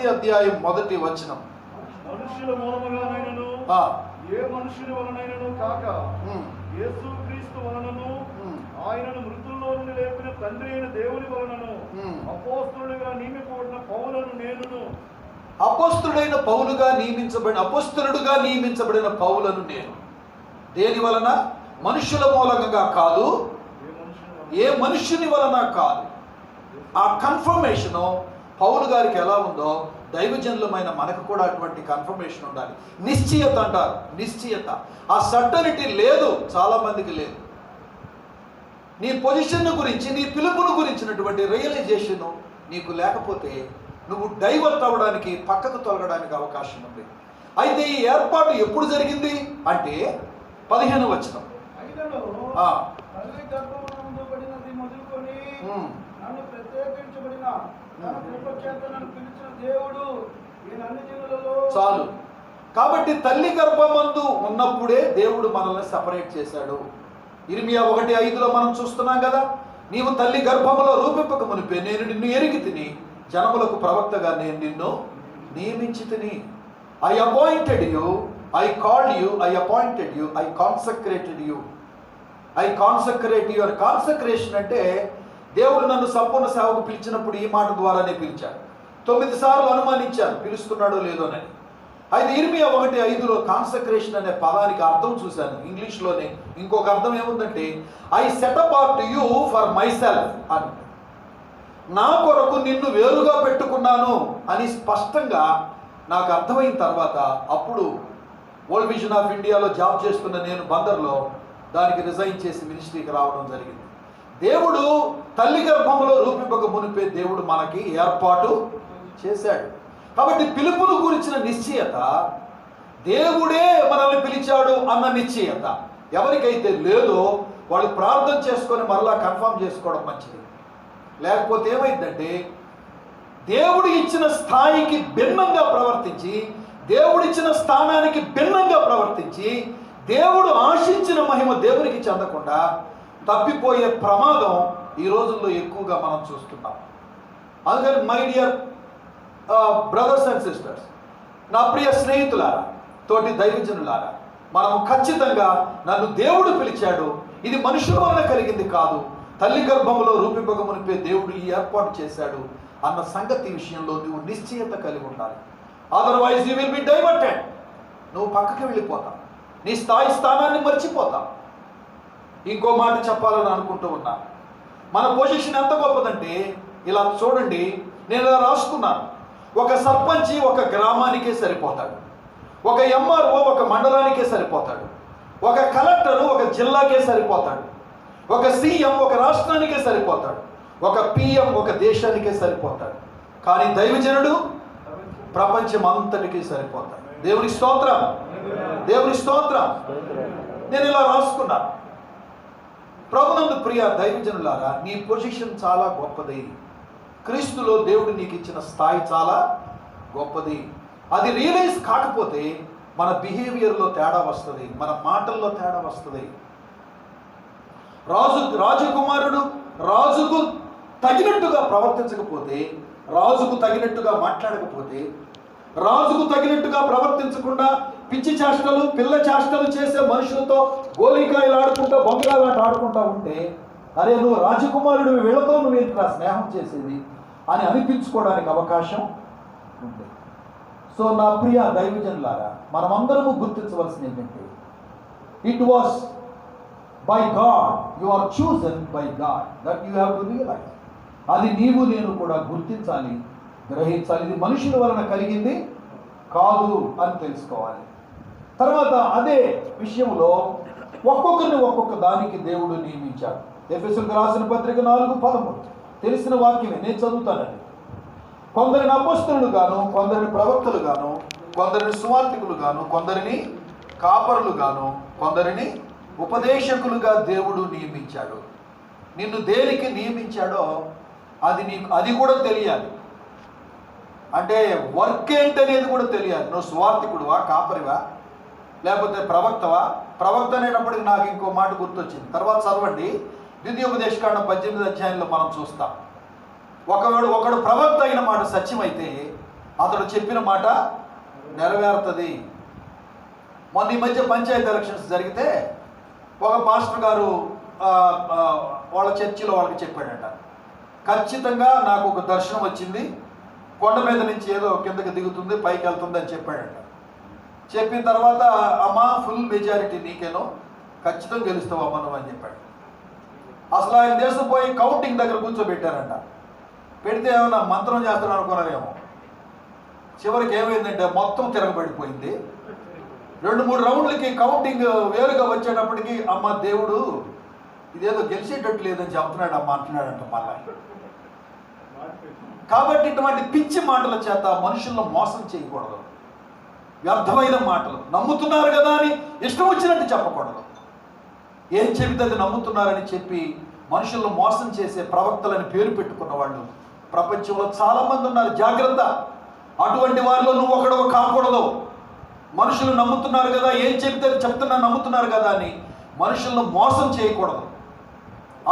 1:1 మనుషుల మూలముగానైనను ఏ మనుషుని వలనైనను కాక యేసు క్రీస్తు వలనను ఆయనను మృతుల్లో నుండి లేపిన తండ్రి అయిన దేవుని వలనను అపోస్తలుడిగా నియమింపబడిన పౌలను నేనును అపోస్తలుడుగా నియమించబడిన పౌలను నేను. దేని వలన? మనుషుల మూలంగా కాదు, ఏ మనుషుని వలన కాదు. ఆ కన్ఫర్మేషను పౌలు గారికి ఎలా ఉందో దైవజనులమైన మనకు కూడా అటువంటి కన్ఫర్మేషన్ ఉండాలి. నిశ్చయత అంటారు, నిశ్చయత. ఆ సర్టనిటీ లేదు, చాలా మందికి లేదు. నీ పొజిషన్ గురించి, నీ పిలుపును గురించినటువంటి రియలైజేషన్ నీకు లేకపోతే నువ్వు డైవర్ట్ అవ్వడానికి, పక్కకు తొలగడానికి అవకాశం ఉంది. అయితే ఈ ఏర్పాటు ఎప్పుడు జరిగింది అంటే 15వ వచనం. చాలు. కాబట్టి తల్లి గర్భమందు ఉన్నప్పుడే దేవుడు మనల్ని సెపరేట్ చేశాడు. ఇర్మియా 1:5 మనం చూస్తున్నాం కదా, నీవు తల్లి గర్భములో రూపింపక మునిపే నేను నిన్ను ఎరిగి తిని, జనములకు ప్రవక్తగా నేను నిన్ను నియమించి తిని. I appointed you, I called you, I appointed you, I consecrated you. I consecrate you అని. కాన్సక్రేషన్ అంటే దేవుడు నన్ను సంపూర్ణ సేవకు పిలిచినప్పుడు ఈ మాట ద్వారానే పిలిచాడు. 9 సార్లు అనుమానించాను పిలుస్తున్నాడో లేదోనని. అయితే ఇర్మియా 1:5 కాన్సక్రేషన్ అనే పదానికి అర్థం చూశాను ఇంగ్లీష్లోనే. ఇంకొక అర్థం ఏముందంటే I set apart you for my self అని. నా కొరకు నిన్ను వేరుగా పెట్టుకున్నాను అని స్పష్టంగా నాకు అర్థమైన తర్వాత అప్పుడు వరల్డ్ విజన్ ఆఫ్ ఇండియాలో జాబ్ చేస్తున్న నేను బందర్లో దానికి రిజైన్ చేసి మినిస్ట్రీకి రావడం జరిగింది. దేవుడు తల్లి గర్భంలో రూపింపక మునిపే దేవుడు మనకి ఏర్పాటు చేశాడు. కాబట్టి పిలుపును గురించిన నిశ్చయత, దేవుడే మనల్ని పిలిచాడు అన్న నిశ్చయత ఎవరికైతే లేదో వాళ్ళు ప్రార్థన చేసుకొని మరలా కన్ఫర్మ్ చేసుకోవడం మంచిది. లేకపోతే ఏమైందంటే దేవుడు ఇచ్చిన స్థాయికి భిన్నంగా ప్రవర్తించి, దేవుడిచ్చిన స్థానానికి భిన్నంగా ప్రవర్తించి, దేవుడు ఆశించిన మహిమ దేవునికి చెందకుండా తప్పిపోయే ప్రమాదం ఈ రోజుల్లో ఎక్కువగా మనం చూస్తున్నాం. అందుకని my dear brothers and sisters, నా ప్రియ స్నేహితులారా, తోటి దైవజనులారా, మనము ఖచ్చితంగా నన్ను దేవుడు పిలిచాడు, ఇది మనుషుల వలన కలిగింది కాదు, తల్లి గర్భంలో రూపింపక మునిపే దేవుడు ఈ ఏర్పాటు చేశాడు అన్న సంగతి విషయంలో నువ్వు నిశ్చయత కలిగి ఉండాలి. Otherwise you will be diverted. నువ్వు పక్కకి వెళ్ళిపోతావు, నీ స్థానాన్ని మర్చిపోతావు. ఇంకో మాట చెప్పాలని అనుకుంటూ ఉన్నా. మన పొజిషన్ ఎంత గొప్పదంటే ఇలా చూడండి, నేను ఇలా రాసుకున్నాను. ఒక సర్పంచి ఒక గ్రామానికే సరిపోతాడు, ఒక ఎంఆర్ఓ ఒక మండలానికే సరిపోతాడు, ఒక కలెక్టరు ఒక జిల్లాకే సరిపోతాడు, ఒక సీఎం ఒక రాష్ట్రానికే సరిపోతాడు, ఒక పిఎం ఒక దేశానికే సరిపోతాడు. కానీ దైవజనుడు ప్రపంచం అంతటికీ సరిపోతాడు. దేవుని స్తోత్రం, దేవుని స్తోత్రం. నేను ఇలా రాసుకున్నాను. ప్రభునందు ప్రియ దైవజనులారా, నీ పొజిషన్ చాలా గొప్పది. క్రీస్తులో దేవుడు నీకు ఇచ్చిన స్థాయి చాలా గొప్పది. అది రియలైజ్ కాకపోతే మన బిహేవియర్లో తేడా వస్తుంది, మన మాటల్లో తేడా వస్తుంది. రాజకుమారుడు రాజుకు తగినట్టుగా ప్రవర్తించకపోతే, రాజుకు తగినట్టుగా మాట్లాడకపోతే, రాజుకు తగినట్టుగా ప్రవర్తించకుండా పిచ్చి చేష్టలు, పిల్ల చేష్టలు చేసే మనుషులతో గోలికాయలు ఆడుకుంటూ బొంగరాలాట ఆడుకుంటూ ఉంటే, అరే నువ్వు రాజకుమారుడు, వీళ్ళతో నువ్వు ఏంట్రా స్నేహం చేసేది అని అనిపించుకోవడానికి అవకాశం ఉంది. సో నా ప్రియ దైవజనులారా, మనమందరము గుర్తించవలసింది ఏంటంటే, it was by God, you are chosen by God, that you have to realise. అది నీవు నేను కూడా గుర్తించాలి, గ్రహించాలి. ఇది మనుషుల వలన కలిగింది కాదు అని తెలుసుకోవాలి. తర్వాత అదే విషయంలో ఒక్కొక్కరిని ఒక్కొక్క దానికి దేవుడు నియమించాడు. ఎఫెసీయులకు రాసిన పత్రిక 4:13 తెలిసిన వాక్యమే, నేను చదువుతానండి. కొందరిని అపోస్తలులు గాను, కొందరిని ప్రవక్తలు గాను, కొందరిని సువార్తికులు గాను, కొందరిని కాపరులు గాను, కొందరిని ఉపదేశకులుగా దేవుడు నియమించాడు. నిన్ను దేనికి నియమించాడో అది కూడా తెలియాలి. అంటే వర్క్ ఏంటనేది కూడా తెలియాలి. నువ్వు సువార్తికుడువా, కాపరివా, లేకపోతే ప్రవక్తవా? ప్రవక్త అనేటప్పటికి నాకు ఇంకో మాట గుర్తొచ్చింది. తర్వాత చదవండి, ద్వితీయోపదేశకాండం 18వ అధ్యాయంలో మనం చూస్తాం. ఒకడు ప్రవక్త అయిన మాట సత్యమైతే అతడు చెప్పిన మాట నెరవేరుతుంది. మొన్న ఈ మధ్య పంచాయతీ ఎలక్షన్స్ జరిగితే ఒక పాస్టర్ గారు వాళ్ళ చర్చిలో వాళ్ళకి చెప్పాడట, ఖచ్చితంగా నాకు ఒక దర్శనం వచ్చింది, కొండ మీద నుంచి ఏదో కిందకి దిగుతుంది పైకి వెళ్తుంది అని చెప్పాడట. చెప్పిన తర్వాత అమ్మ ఫుల్ మెజారిటీ నీకేనో, ఖచ్చితంగా గెలుస్తావు అమ్మ నువ్వు అని చెప్పాడు. అసలు ఆయన దేశం పోయి కౌంటింగ్ దగ్గర కూర్చోబెట్టారంట. పెడితే ఏమన్నా మంత్రం చేస్తాడు అనుకున్నారేమో. చివరికి ఏమైందంటే మొత్తం తిరగబడిపోయింది. 2-3 రౌండ్లకి కౌంటింగ్ వేరుగా వచ్చేటప్పటికి అమ్మ దేవుడు ఇదేదో గెలిచేటట్టు లేదని చెప్తున్నాడు అమ్మ అంటున్నాడంట మళ్ళా. కాబట్టి ఇటువంటి పిచ్చి మాటల చేత మనుషులను మోసం చేయకూడదు. వ్యర్థమైన మాటలు, నమ్ముతున్నారు కదా అని ఇష్టం వచ్చినట్టు చెప్పకూడదు. ఏం చెబితే అది నమ్ముతున్నారని చెప్పి మనుషులను మోసం చేసే ప్రవక్తలని పేరు పెట్టుకున్న వాళ్ళు ప్రపంచంలో చాలామంది ఉన్నారు. జాగ్రత్త, అటువంటి వారిలో నువ్వు ఒకడవ కాకూడదు. మనుషులు నమ్ముతున్నారు కదా, ఏం చెబితే చెప్తున్నా నమ్ముతున్నారు కదా అని మనుషులను మోసం చేయకూడదు.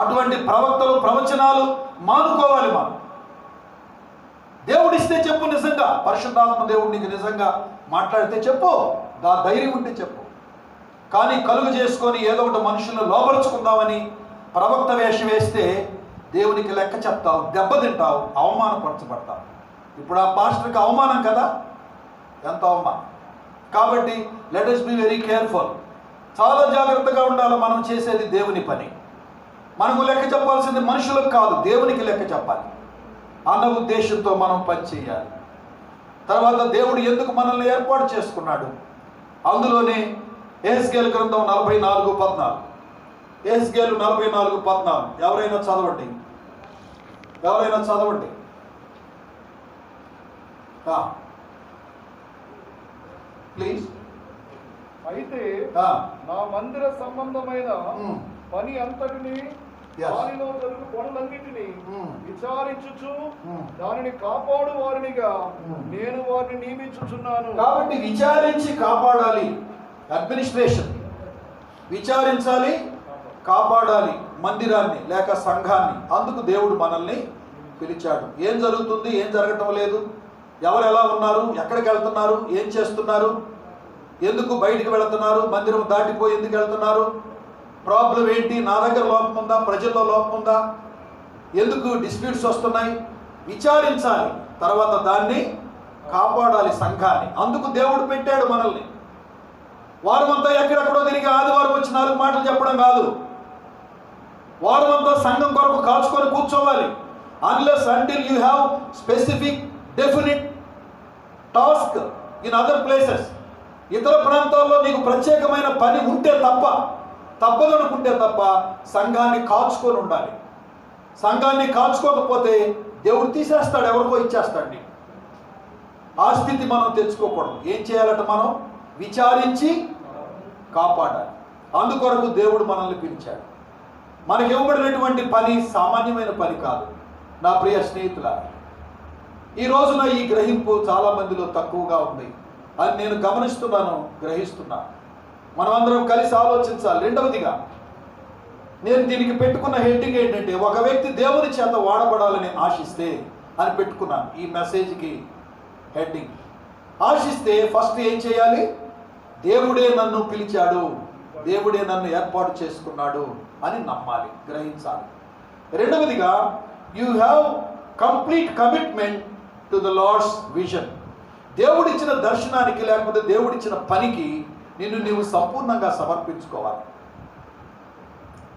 అటువంటి ప్రవక్తలు ప్రవచనాలు మానుకోవాలి. మనం దేవుడిస్తే చెప్పు, నిజంగా పరిశుద్ధాత్మ దేవుడు నీకు నిజంగా మాట్లాడితే చెప్పు, ధైర్యం ఉంటే చెప్పు. కానీ కలుగు చేసుకొని ఏదో ఒకటి మనుషులను లోపరుచుకుందామని ప్రవక్త వేషం వేస్తే దేవునికి లెక్క చెప్తావు, దెబ్బతింటావు, అవమానపరచబడతావు. ఇప్పుడు ఆ పాస్టర్కి అవమానం కదా, ఎంత అవమానం. కాబట్టి let us be very careful. చాలా జాగ్రత్తగా ఉండాలి. మనం చేసేది దేవుని పని. మనకు లెక్క చెప్పాల్సింది మనుషులకు కాదు, దేవునికి లెక్క చెప్పాలి అన్న ఉద్దేశంతో మనం పని చేయాలి. తర్వాత దేవుడు ఎందుకు మనల్ని ఏర్పాటు చేసుకున్నాడు, అందులోనే యెహెజ్కేలు గ్రంథం 44:14. యెహెజ్కేలు 44:14 ఎవరైనా చదవండి. ప్లీజ్. అయితే నా మందిర సంబంధమైన పని అంతటిని దానిలో జరుగు పనులన్నిటినీ విచారించుచు దానిని కాపాడు వారినిగా నేను వారిని నియమించుచున్నాను. కాబట్టి విచారించి కాపాడాలి. అడ్మినిస్ట్రేషన్ విచారించాలి, కాపాడాలి మందిరాన్ని లేక సంఘాన్ని. అందుకు దేవుడు మనల్ని పిలిచాడు. ఏం జరుగుతుంది, ఏం జరగటం లేదు, ఎవరు ఎలా ఉన్నారు, ఎక్కడికి వెళ్తున్నారు, ఏం చేస్తున్నారు, ఎందుకు బయటికి వెళుతున్నారు, మందిరం దాటిపోయి ఎందుకు వెళ్తున్నారు, ప్రాబ్లం ఏంటి, నా దగ్గర లోపం ఉందా, ప్రజల్లో లోపం ఉందా, ఎందుకు డిస్ప్యూట్స్ వస్తున్నాయి, విచారించాలి. తర్వాత దాన్ని కాపాడాలి, సంఘాన్ని. అందుకు దేవుడు పెట్టాడు మనల్ని. వారమంతా ఎక్కడెక్కడో తిరిగి ఆదివారం వచ్చి 4 మాటలు చెప్పడం కాదు. వారమంతా సంఘం కొరకు కాచుకొని కూర్చోవాలి. Unless until you have specific definite task in other places. ఇతర ప్రాంతాల్లో నీకు ప్రత్యేకమైన పని ఉంటే తప్పదనుకుంటే తప్ప సంఘాన్ని కాచుకొని ఉండాలి. సంఘాన్ని కాచుకోకపోతే దేవుడు తీసేస్తాడు, ఎవరికో ఇచ్చేస్తాడు. ఆ స్థితి మనం తెచ్చుకోకూడదు. ఏం చేయాలంటే మనం విచారించి కాపాడాలి. అందుకొరకు దేవుడు మనల్ని పిలిచాడు. మనకి ఇవ్వబడినటువంటి పని సామాన్యమైన పని కాదు. నా ప్రియ స్నేహితులారా, ఈ రోజున ఈ గ్రహింపు చాలా మందిలో తక్కువగా ఉంది అని నేను గమనిస్తున్నాను, గ్రహిస్తున్నాను. మనమందరం కలిసి ఆలోచించాలి. రెండవదిగా నేను దీనికి పెట్టుకున్న హెడ్డింగ్ ఏంటంటే, ఒక వ్యక్తి దేవుని చేత వాడబడాలని ఆశిస్తే అని పెట్టుకున్నాను. ఈ మెసేజ్కి హెడ్డింగ్ ఆశిస్తే ఫస్ట్ ఏం చేయాలి, దేవుడే నన్ను పిలిచాడు, దేవుడే నన్ను ఏర్పాటు చేసుకున్నాడు అని నమ్మాలి, గ్రహించాలి. రెండవదిగా you have complete commitment to the Lord's vision. దేవుడిచ్చిన దర్శనానికి లేకపోతే దేవుడిచ్చిన పనికి నీవు సంపూర్ణంగా సమర్పించుకోవాలి.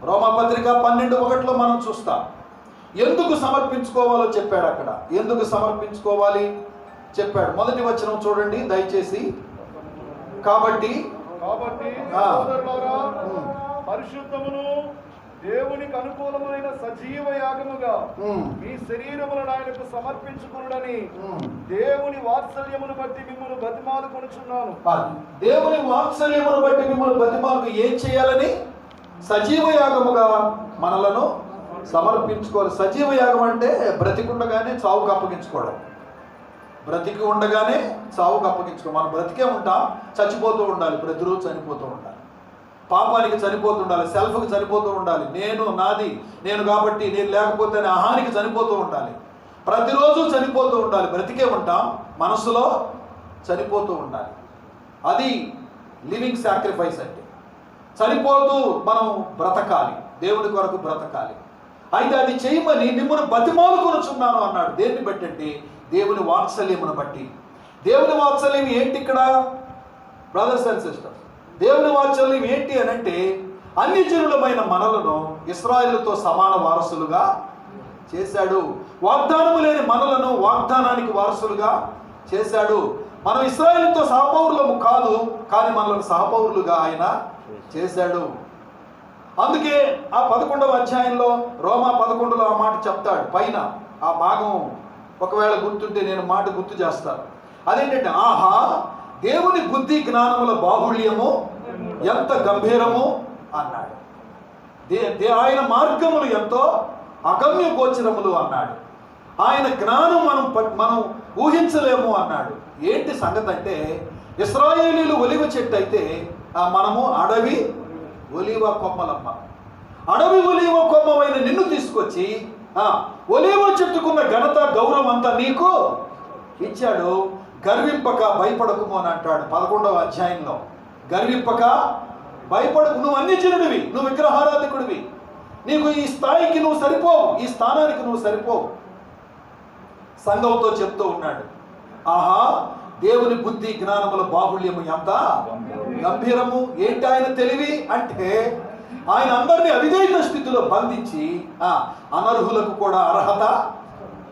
రోమాపత్రిక 12:1 మనం చూస్తాం. ఎందుకు సమర్పించుకోవాలో చెప్పాడు. అక్కడ ఎందుకు సమర్పించుకోవాలి చెప్పాడు. మొదటి వచనం చూడండి దయచేసి. కాబట్టి పరిశుద్ధమును దేవునికి అనుకూలమైన సజీవ యాగముగా మీ శరీరములను ఆయనకు సమర్పించుకునుడని దేవుని వాత్సల్యమును బట్టి మిమ్మల్ని బతిమాలుకొనుచున్నాను. దేవుని వాత్సల్యమును బట్టి మిమ్మల్ని బతిమాలకు ఏం చేయాలని? సజీవ యాగముగా మనలను సమర్పించుకోవాలి. సజీవ యాగం అంటే బ్రతికుండగానే చావుకు అప్పగించుకోవడం. బ్రతికి ఉండగానే చావుకు అప్పగించుకో. మనం బ్రతికే ఉంటాం, చచ్చిపోతూ ఉండాలి, ప్రతిరోజు చనిపోతూ ఉండాలి. పాపానికి చనిపోతూ ఉండాలి, సెల్ఫ్కి చనిపోతూ ఉండాలి, నేను నాది నేను కాబట్టి నేను లేకపోతే అహానికి చనిపోతూ ఉండాలి. ప్రతిరోజు చనిపోతూ ఉండాలి. బ్రతికే ఉంటాం, మనసులో చనిపోతూ ఉండాలి. అది లివింగ్ సాక్రిఫైస్ అంటే. చనిపోతూ మనం బ్రతకాలి, దేవుడి కొరకు బ్రతకాలి. అయితే అది చేయమని మిమ్మల్ని బతిమాలుకొనుచున్నాను అన్నాడు. దేన్ని బట్టి అంటే దేవుని వాత్సల్యమును బట్టి. దేవుని వాత్సల్యం ఏంటి ఇక్కడ బ్రదర్స్ అండ్ సిస్టర్స్? దేవుని వాత్సల్యం ఏంటి అని అంటే అన్ని జనులమైన మనలను ఇశ్రాయేలుతో సమాన వారసులుగా చేశాడు. వాగ్దానము లేని మనలను వాగ్దానానికి వారసులుగా చేశాడు. మనం ఇశ్రాయేలుతో సహపౌరులము కాదు, కానీ మనలను సహపౌరులుగా ఆయన చేశాడు. అందుకే ఆ 11వ అధ్యాయంలో రోమా 11లో ఆ మాట చెప్తాడు. పైన ఆ భాగం ఒకవేళ గుర్తుంటే నేను మాట గుర్తు చేస్తాను. అదేంటంటే, ఆహా దేవుని బుద్ధి జ్ఞానముల బాహుళ్యము ఎంత గంభీరము అన్నాడు. ఆయన మార్గములు ఎంతో అగమ్య గోచరములు అన్నాడు. ఆయన జ్ఞానం మనం ఊహించలేము అన్నాడు. ఏంటి సంగతి అంటే, ఇశ్రాయేలీలు ఒలివ చెట్టు అయితే మనము అడవి ఒలివ కొమ్మలమ్మ. అడవి ఒలివ కొమ్మమైన నిన్ను తీసుకొచ్చి ఒలివ చెట్టుకున్న ఘనత గౌరవం అంతా నీకు ఇచ్చాడు. గర్వింపక భయపడకుము అని అంటాడు 11వ అధ్యాయంలో. గర్వింపక భయపడకు, నువ్వు అన్యజనుడివి, నువ్వు విగ్రహారాధికుడివి, నీకు ఈ స్థాయికి నువ్వు సరిపోవు, ఈ స్థానానికి నువ్వు సరిపోవు. సంఘంతో చెప్తూ ఉన్నాడు, ఆహా దేవుని బుద్ధి జ్ఞానముల బాహుళ్యము ఎంత గంభీరము. ఏంటి ఆయన తెలివి అంటే, ఆయన అందరినీ అవిధేయత స్థితిలో బంధించి అనర్హులకు కూడా అర్హత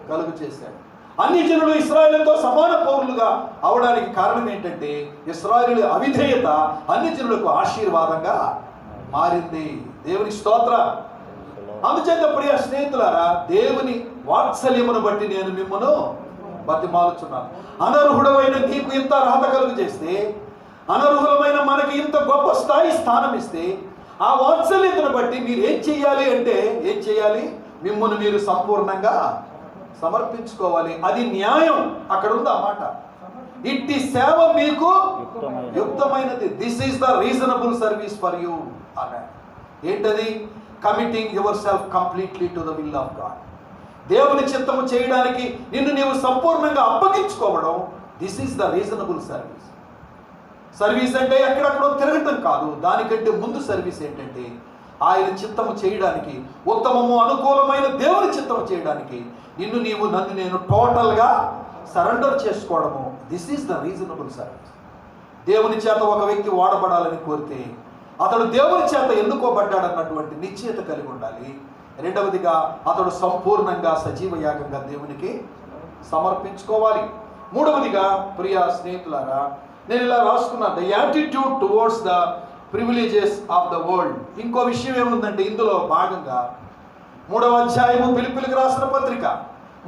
కలుగు చేశాడు. అన్ని జనులు ఇశ్రాయేలుతో సమాన పౌరులుగా అవడానికి కారణం ఏంటంటే, ఇశ్రాయేలు అవిధేయత అన్ని జనులకు ఆశీర్వాదంగా మారింది. దేవుని స్తోత్రం. అందుచేత ప్రియ స్నేహితులారా, దేవుని వాత్సల్యమును బట్టి నేను మిమ్మను బతిమాలుచున్నాను. అనర్హుడమైన నీకు ఇంత అర్హత కలుగు చేస్తే, అనర్హులమైన మనకి ఇంత గొప్ప స్థానం ఇస్తే, ఆ వాత్సల్యతను బట్టి మీరు ఏం చెయ్యాలి అంటే, ఏం చేయాలి? మిమ్మల్ని మీరు సంపూర్ణంగా సమర్పించుకోవాలి. అది న్యాయం. అక్కడ ఉంది ఆ మాట, ఇట్టి సేవ మీకు యుక్తమైనది. This is the reasonable service for you అన్నాడు. ఏంటది? Committing yourself completely to the will of God. దేవుని చిత్తము చేయడానికి నిన్ను నీవు సంపూర్ణంగా అప్పగించుకోవడం. This is the reasonable service. Service అంటే ఎక్కడెక్కడో తిరగటం కాదు. దానికంటే ముందు సర్వీస్ ఏంటంటే, ఆయన చిత్తము చేయడానికి, ఉత్తమము అనుకూలమైన దేవుని చిత్తము చేయడానికి నిన్ను నీవు, నన్ను నేను టోటల్గా సరెండర్ చేసుకోవడము. This is the reasonable service. దేవుని చేత ఒక వ్యక్తి వాడబడాలని కోరితే అతడు దేవుని చేత ఎన్నుకోబడ్డాడన్నటువంటి నిశ్చయత కలిగి ఉండాలి. రెండవదిగా అతడు సంపూర్ణంగా సజీవ యాగంగా దేవునికి సమర్పించుకోవాలి. మూడవదిగా ప్రియ స్నేహితులారా, నేను ఇలా రాసుకున్నాను, the attitude towards the privileges of the world. ఇంకో విషయం ఏముందంటే ఇందులో భాగంగా 3వ అధ్యాయము ఫిలిప్పీయులకు రాసిన పత్రిక,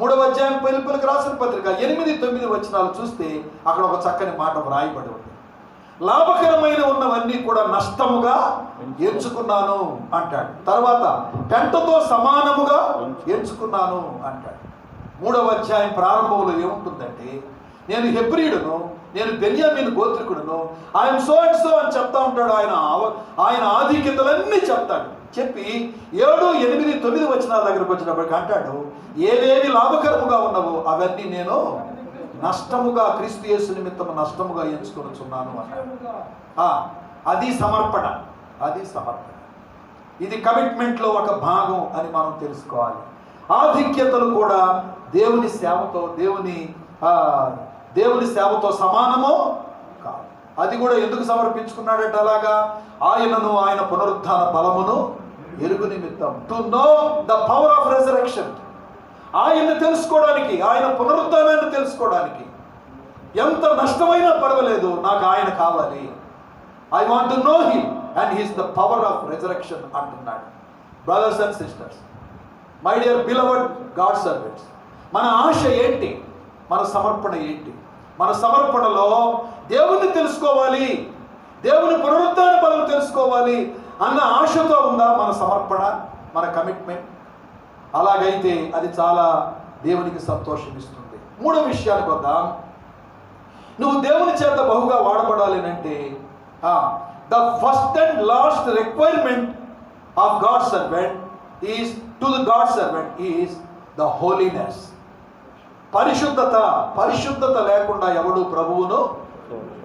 3వ అధ్యాయం ఫిలిప్పీయులకు రాసిన పత్రిక 8-9 వచనాలు చూస్తే అక్కడ ఒక చక్కని మాట వ్రాయబడి ఉంది. లాభకరమైన ఉన్నవన్నీ కూడా నష్టముగా ఎంచుకున్నాను అంటాడు. తర్వాత పెంటతో సమానముగా ఎంచుకున్నాను అంటాడు. 3వ అధ్యాయం ప్రారంభంలో ఏముంటుందంటే, నేను హెబ్రీయుడును, నేను బెన్యామీను గోత్రికుడును, ఆయన సో అండ్ సో అని చెప్తా ఉంటాడు. ఆయన ఆధిక్యతలన్నీ చెప్తాడు. చెప్పి 7, 8, 9 వచనాల దగ్గరకు వచ్చినప్పటికీ అంటాడు, ఏవేవి లాభకరముగా ఉన్నవో అవన్నీ నేను నష్టముగా, క్రీస్తు యేసు నిమిత్తము నష్టముగా ఎంచుకొనుచున్నాను అన్నాడు. అది సమర్పణ, అది సమర్పణ. ఇది కమిట్మెంట్లో ఒక భాగం అని మనం తెలుసుకోవాలి. ఆధిక్యతలు కూడా దేవుని సేవతో, దేవుని సేవతో సమానమో కాదు. అది కూడా ఎందుకు సమర్పించుకున్నాడట అలాగా? ఆయనను, ఆయన పునరుద్ధాన బలమును ఎరుగు నిమిత్తం, to know the power of resurrection. ఆయన్ని తెలుసుకోవడానికి, ఆయన పునరుద్ధానాన్ని తెలుసుకోవడానికి. ఎంత నష్టమైనా పర్వాలేదు, నాకు ఆయన కావాలి. I want to know him and he's the power of resurrection అంటున్నాడు. Brothers and sisters, my dear beloved God servants, మన ఆశ ఏంటి? మన సమర్పణ ఏంటి? మన సమర్పణలో దేవుణ్ణి తెలుసుకోవాలి, దేవుని పునరుద్ధాన బలం తెలుసుకోవాలి అన్న ఆశతో ఉందా మన సమర్పణ, మన కమిట్మెంట్? అలాగైతే అది చాలా దేవునికి సంతోషం ఇస్తుంది. మూడో విషయానికి వద్దాం. నువ్వు దేవుని చేత బహుగా వాడబడాలి అంటే the first and last requirement of God servant is to the God servant is the holiness. పరిశుద్ధత లేకుండా ఎవడు ప్రభువును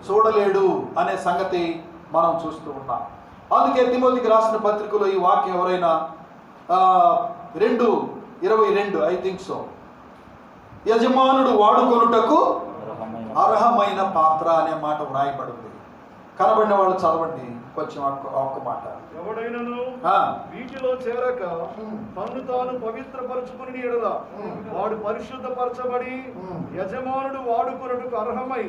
చూడలేడు అనే సంగతి మనం చూస్తూ ఉన్నాం. అందుకే తిమోతికి రాసిన పత్రికలో ఈ వాక్యం ఎవరైనా 2:22 ఐ థింక్ సో, యజమానుడు వాడుకొనుటకు అర్హమైన పాత్ర అనే మాట వ్రాయబడింది. కనబడిన వాళ్ళు చదవండి కొంచెం ఒక్క మాట. ఎవడైనను వీటిలో చేరక తన్ను తాను పవిత్రపరచుకుని ఎడల వాడు పరిశుద్ధపరచబడి యజమానుడు వాడుకొనుటకు అర్హమై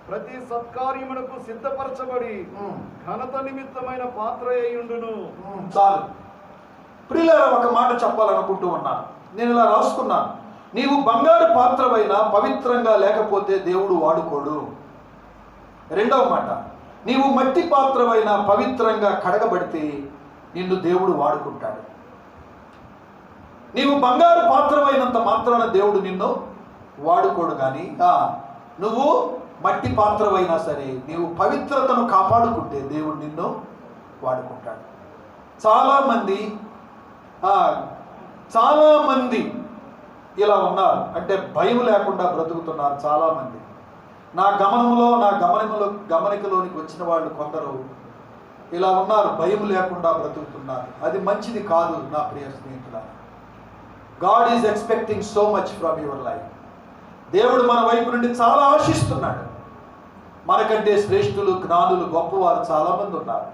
ప్రతి సత్కార్యమునకు సిద్ధపరచబడి ఘనత నిమిత్తమైన పాత్ర అయ్యుండును. చాలు ప్రియులారా, ఒక మాట చెప్పాలనుకుంటూ ఉన్నాను. నేను ఇలా రాసుకున్నాను, నీవు బంగారు పాత్రవైనా పవిత్రంగా లేకపోతే దేవుడు వాడుకోడు. రెండవ మాట, నీవు మట్టి పాత్రవైనా పవిత్రంగా కడగబడితే నిన్ను దేవుడు వాడుకుంటాడు. నీవు బంగారు పాత్రవైనంత మాత్రాన దేవుడు నిన్ను వాడుకోడు. కానీ నువ్వు మట్టి పాత్రవైనా సరే నీవు పవిత్రతను కాపాడుకుంటే దేవుడు నిన్ను వాడుకుంటాడు. చాలామంది ఇలా ఉన్నారు, అంటే భయం లేకుండా బ్రతుకుతున్నారు చాలామంది. నా గమనికలోనికి వచ్చిన వాళ్ళు కొందరు ఇలా ఉన్నారు, భయం లేకుండా బ్రతుకుతున్నారు. అది మంచిది కాదు నా ప్రియ స్నేహితులారా. God is expecting so much from your life. దేవుడు మన వైపు నుండి చాలా ఆశిస్తున్నాడు. మనకంటే శ్రేష్ఠులు, జ్ఞానులు, గొప్పవారు చాలామంది ఉన్నారు.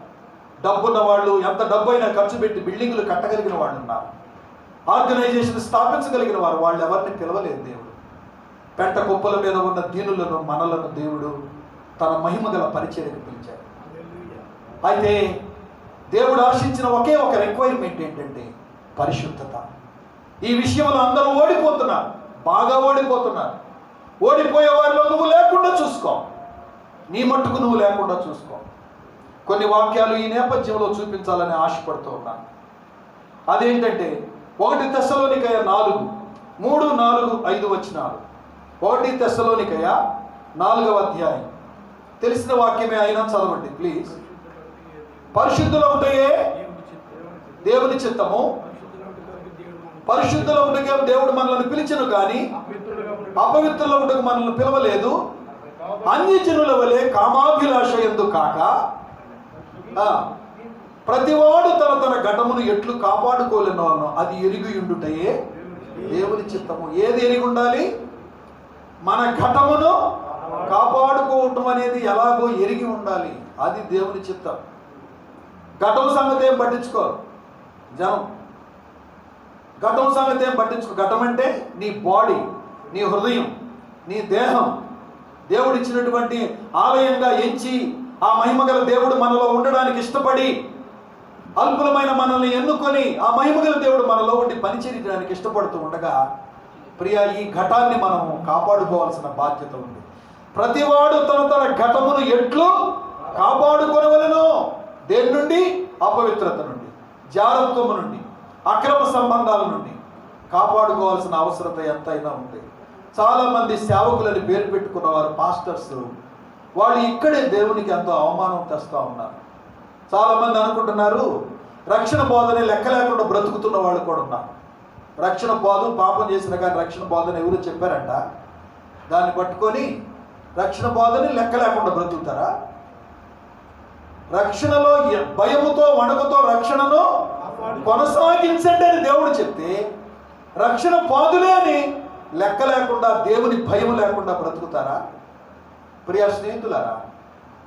డబ్బున్న వాళ్ళు, ఎంత డబ్బు అయినా ఖర్చు పెట్టి బిల్డింగులు కట్టగలిగిన వాళ్ళు ఉన్నారు. ఆర్గనైజేషన్ స్థాపించగలిగిన వారు, వాళ్ళు ఎవరిని పిలవలేదు దేవుడు. పెంట కుప్పల మీద ఉన్న దీనులను, మనలను దేవుడు తన మహిమగల పరిచర్యకు పిలిచాడు. అయితే దేవుడు ఆశించిన ఒకే ఒక రిక్వైర్మెంట్ ఏంటంటే పరిశుద్ధత. ఈ విషయంలో అందరూ ఓడిపోతున్నారు, బాగా ఓడిపోతున్నారు. ఓడిపోయే వారిలో నువ్వు లేకుండా చూసుకో, నీ మట్టుకు నువ్వు లేకుండా చూసుకో. కొన్ని వాక్యాలు ఈ నేపథ్యంలో చూపించాలని ఆశపడుతూ ఉన్నాను. అదేంటంటే 1 తెస్సలోనికయ 4:3, 4, 5 వచనాలు. 1 తెస్సలోనికయ 4వ అధ్యాయం. తెలిసిన వాక్యమే అయినా చదవండి ప్లీజ్. పరిశుద్ధులవుటయే దేవుని చిత్తము, పరిశుద్ధులవుటకే దేవుడు మనల్ని పిలిచెను కానీ అపవిత్రులవుటకు మనల్ని పిలవలేదు. అన్యజనుల వలె కామాభిలాష యందు కాక ప్రతివాడు తన ఘటమును ఎట్లు కాపాడుకోలేనో అది ఎరిగి ఉండుటయే దేవుని చిత్తము. ఏది ఎరిగి ఉండాలి? మన ఘటమును కాపాడుకోవటం అనేది ఎలాగో ఎరిగి ఉండాలి. అది దేవుని చిత్తం. ఘటం సంగతి ఏం పట్టించుకోరు జనం. ఘటం సంగతి ఏం పట్టించుకో. ఘటం అంటే నీ బాడీ, నీ హృదయం, నీ దేహం దేవుడు ఇచ్చినటువంటి ఆలయంగా ఎంచి ఆ మహిమగల దేవుడు మనలో ఉండడానికి ఇష్టపడి అల్పులమైన మనల్ని ఎన్నుకొని ఆ మహిమగల దేవుడు మనలో ఉండి పనిచేయడానికి ఇష్టపడుతూ ఉండగా ప్రియ, ఈ ఘటాన్ని మనము కాపాడుకోవాల్సిన బాధ్యత ఉంది. ప్రతివాడు తన ఘటమును ఎట్లు కాపాడుకొనవలెనో. దేని నుండి? అపవిత్రత నుండి, జారత్వము నుండి, అక్రమ సంబంధాల నుండి కాపాడుకోవాల్సిన అవసరత ఎంతైనా ఉంది. చాలామంది సేవకులని పేరు పెట్టుకున్నవారు, పాస్టర్స్, వాళ్ళు ఇక్కడే దేవునికి ఎంతో అవమానం తెస్తూ ఉన్నారు. చాలామంది అనుకుంటున్నారు రక్షణ బోధనే లెక్క లేకుండా బ్రతుకుతున్న వాళ్ళు కూడా ఉన్నారు. రక్షణ బోధ పాపం చేసిన కానీ రక్షణ బోధన ఎవరు చెప్పారంట, దాన్ని పట్టుకొని రక్షణ బోధని లెక్క లేకుండా బ్రతుకుతారా? రక్షణలో భయముతో వణుకుతో రక్షణను కొనసాగించండి అని దేవుడు చెప్తే రక్షణ పాదులే అని లెక్క లేకుండా దేవుని భయం లేకుండా బ్రతుకుతారా? ప్రియ స్నేహితులారా,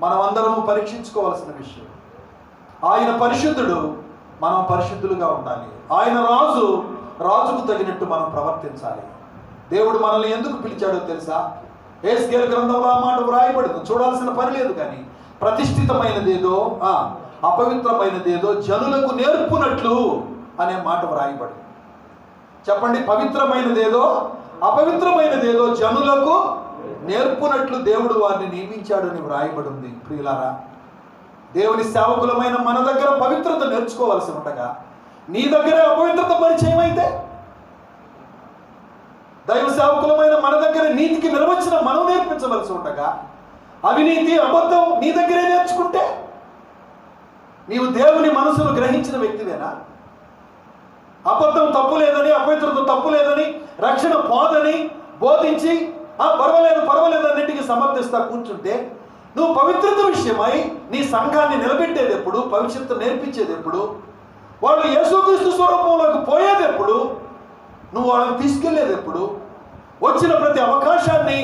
మనం అందరము పరీక్షించుకోవాల్సిన విషయం. ఆయన పరిశుద్ధుడు, మనం పరిశుద్ధులుగా ఉండాలి. ఆయన రాజుకు తగినట్టు మనం ప్రవర్తించాలి. దేవుడు మనల్ని ఎందుకు పిలిచాడో తెలుసా? హెస్కేలు గ్రంథంలో ఆ మాట వ్రాయబడింది. చూడాల్సిన పని లేదు. కానీ ప్రతిష్ఠితమైనదేదో అపవిత్రమైనదేదో జనులకు నేర్పునట్లు అనే మాట వ్రాయబడింది. చెప్పండి, పవిత్రమైనదేదో అపవిత్రమైనదేదో జనులకు నేర్పునట్లు దేవుడు వారిని నియమించాడు అని వ్రాయబడి ఉంది. ప్రియులారా, దేవుని సేవకులమైన మన దగ్గర పవిత్రత నేర్చుకోవాల్సి ఉండగా నీ దగ్గరే అపవిత్రత పరిచయం అయితే, దైవ సేవకులమైన మన దగ్గర నీతికి నిర్వచనం మనం నేర్పించవలసి ఉండగా అవినీతి, అబద్ధం నీ దగ్గరే నేర్చుకుంటే నీవు దేవుని మనసును గ్రహించిన వ్యక్తివేనా? అబద్ధం తప్పు లేదని, అపవిత్రత తప్పు లేదని, రక్షణ పోదని బోధించి పర్వాలేదు అన్నింటికి సమర్థిస్తా కూర్చుంటే, నువ్వు పవిత్రత విషయమై నీ సంఘాన్ని నిలబెట్టేది ఎప్పుడు, పవిత్రత నేర్పించేది ఎప్పుడు, వాళ్ళు యేసుక్రీస్తు స్వరూపంలోకి పోయేది ఎప్పుడు, నువ్వు వాళ్ళని తీసుకెళ్లేది ఎప్పుడు, వచ్చిన ప్రతి అవకాశాన్ని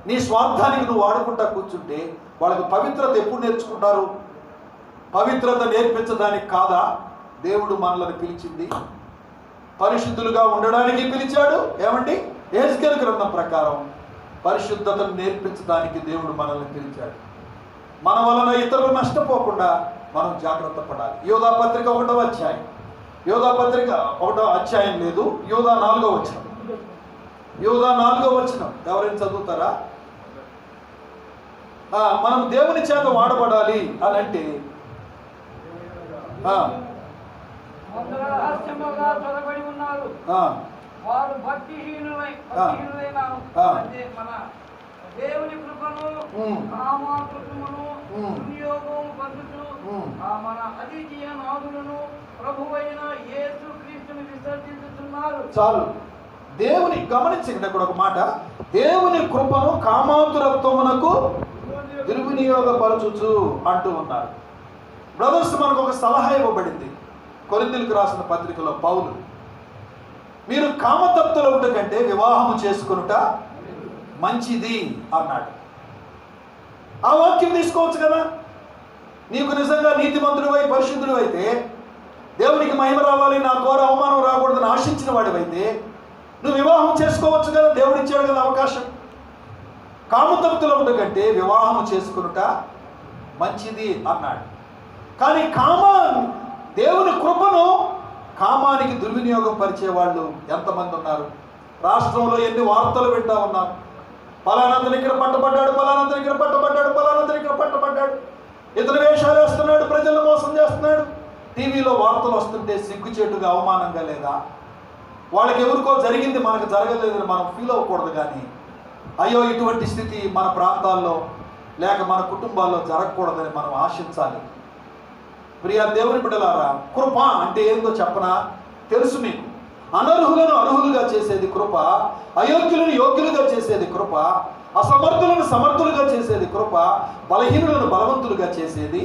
నీ స్వార్థానికి నువ్వు వాడుకుంటా కూర్చుంటే వాళ్ళకి పవిత్రత ఎప్పుడు నేర్చుకుంటారు? పవిత్రత నేర్పించడానికి కాదా దేవుడు మనల్ని పిలిచింది? పరిశుద్ధులుగా ఉండడానికి పిలిచాడు. ఏమండి? యెహెజ్కేలు గ్రంథం ప్రకారం పరిశుద్ధతను నేర్పించడానికి దేవుడు మనల్ని పిలిచాడు. మన వలన ఇతరులు నష్టపోకుండా మనం జాగ్రత్త పడాలి. యోధా పత్రిక 1వ అధ్యాయం, యోధా పత్రిక 1వ అధ్యాయం లేదు, యోధా 4వ వచనం, యోధా 4వ వచనం ఎవరైనా చదువుతారా? మనం దేవుని చేత వాడబడాలి అని అంటే వారు భక్తిహీనులైన మన దేవుని కృపను కామాకృతమును వినియోగము పొందుతూ మన అద్వితీయ నాథులను ప్రభువైన యేసుక్రీస్తుని విసర్జించుతున్నారు. చాలు. దేవుని గమనించండి, అక్కడ ఒక మాట, దేవుని కృపను కామాతురత్వమునకు దుర్వినియోగపరచుచు అంటూ ఉన్నారు. బ్రదర్స్, మనకు ఒక సలహా ఇవ్వబడింది కొరింథీయులకు రాసిన పత్రికలో పౌలు, మీరు కామతత్తులు ఉంట కంటే వివాహము చేసుకొనుట మంచిది అన్నాడు. ఆ వాక్యం తీసుకోవచ్చు కదా. నీకు నిజంగా నీతిమంతుడు అయి పరిశుద్ధుడు అయితే, దేవునికి మహిమ రావాలి, నా ద్వారా అవమానం రాకూడదని ఆశించిన వాడివైతే నువ్వు వివాహం చేసుకోవచ్చు కదా. దేవుడు ఇచ్చాడు కదా అవకాశం. కామతత్తులు ఉంట కంటే వివాహము చేసుకొనుట మంచిది అన్నాడు. కానీ దేవుని కృపను కామానికి దుర్వినియోగం పరిచే వాళ్ళు ఎంతమంది ఉన్నారు? రాష్ట్రంలో ఎన్ని వార్తలు వింటా ఉన్నాం. పలానంతని ఇక్కడ పట్టబడ్డాడు, పలానంతని ఇక్కడ పట్టబడ్డాడు, పలానంతని ఇక్కడ పట్టబడ్డాడు, ఇతను వేషాలు వేస్తున్నాడు, ప్రజలను మోసం చేస్తున్నాడు. టీవీలో వార్తలు వస్తుంటే సిగ్గుచేటుగా అవమానంగా లేదా? వాళ్ళకి ఎవరికో జరిగింది, మనకు జరగలేదని మనం ఫీల్ అవ్వకూడదు. కానీ అయ్యో ఇటువంటి స్థితి మన ప్రాంతాల్లో లేక మన కుటుంబాల్లో జరగకూడదని మనం ఆశించాలి. ప్రియ దేవుని బిడ్డలారా, కృప అంటే ఏందో చెప్పనా? తెలుసు మీకు. అనర్హులను అర్హులుగా చేసేది కృప, అయోగ్యులను యోగ్యులుగా చేసేది కృప, అసమర్థులను సమర్థులుగా చేసేది కృప, బలహీనులను బలవంతులుగా చేసేది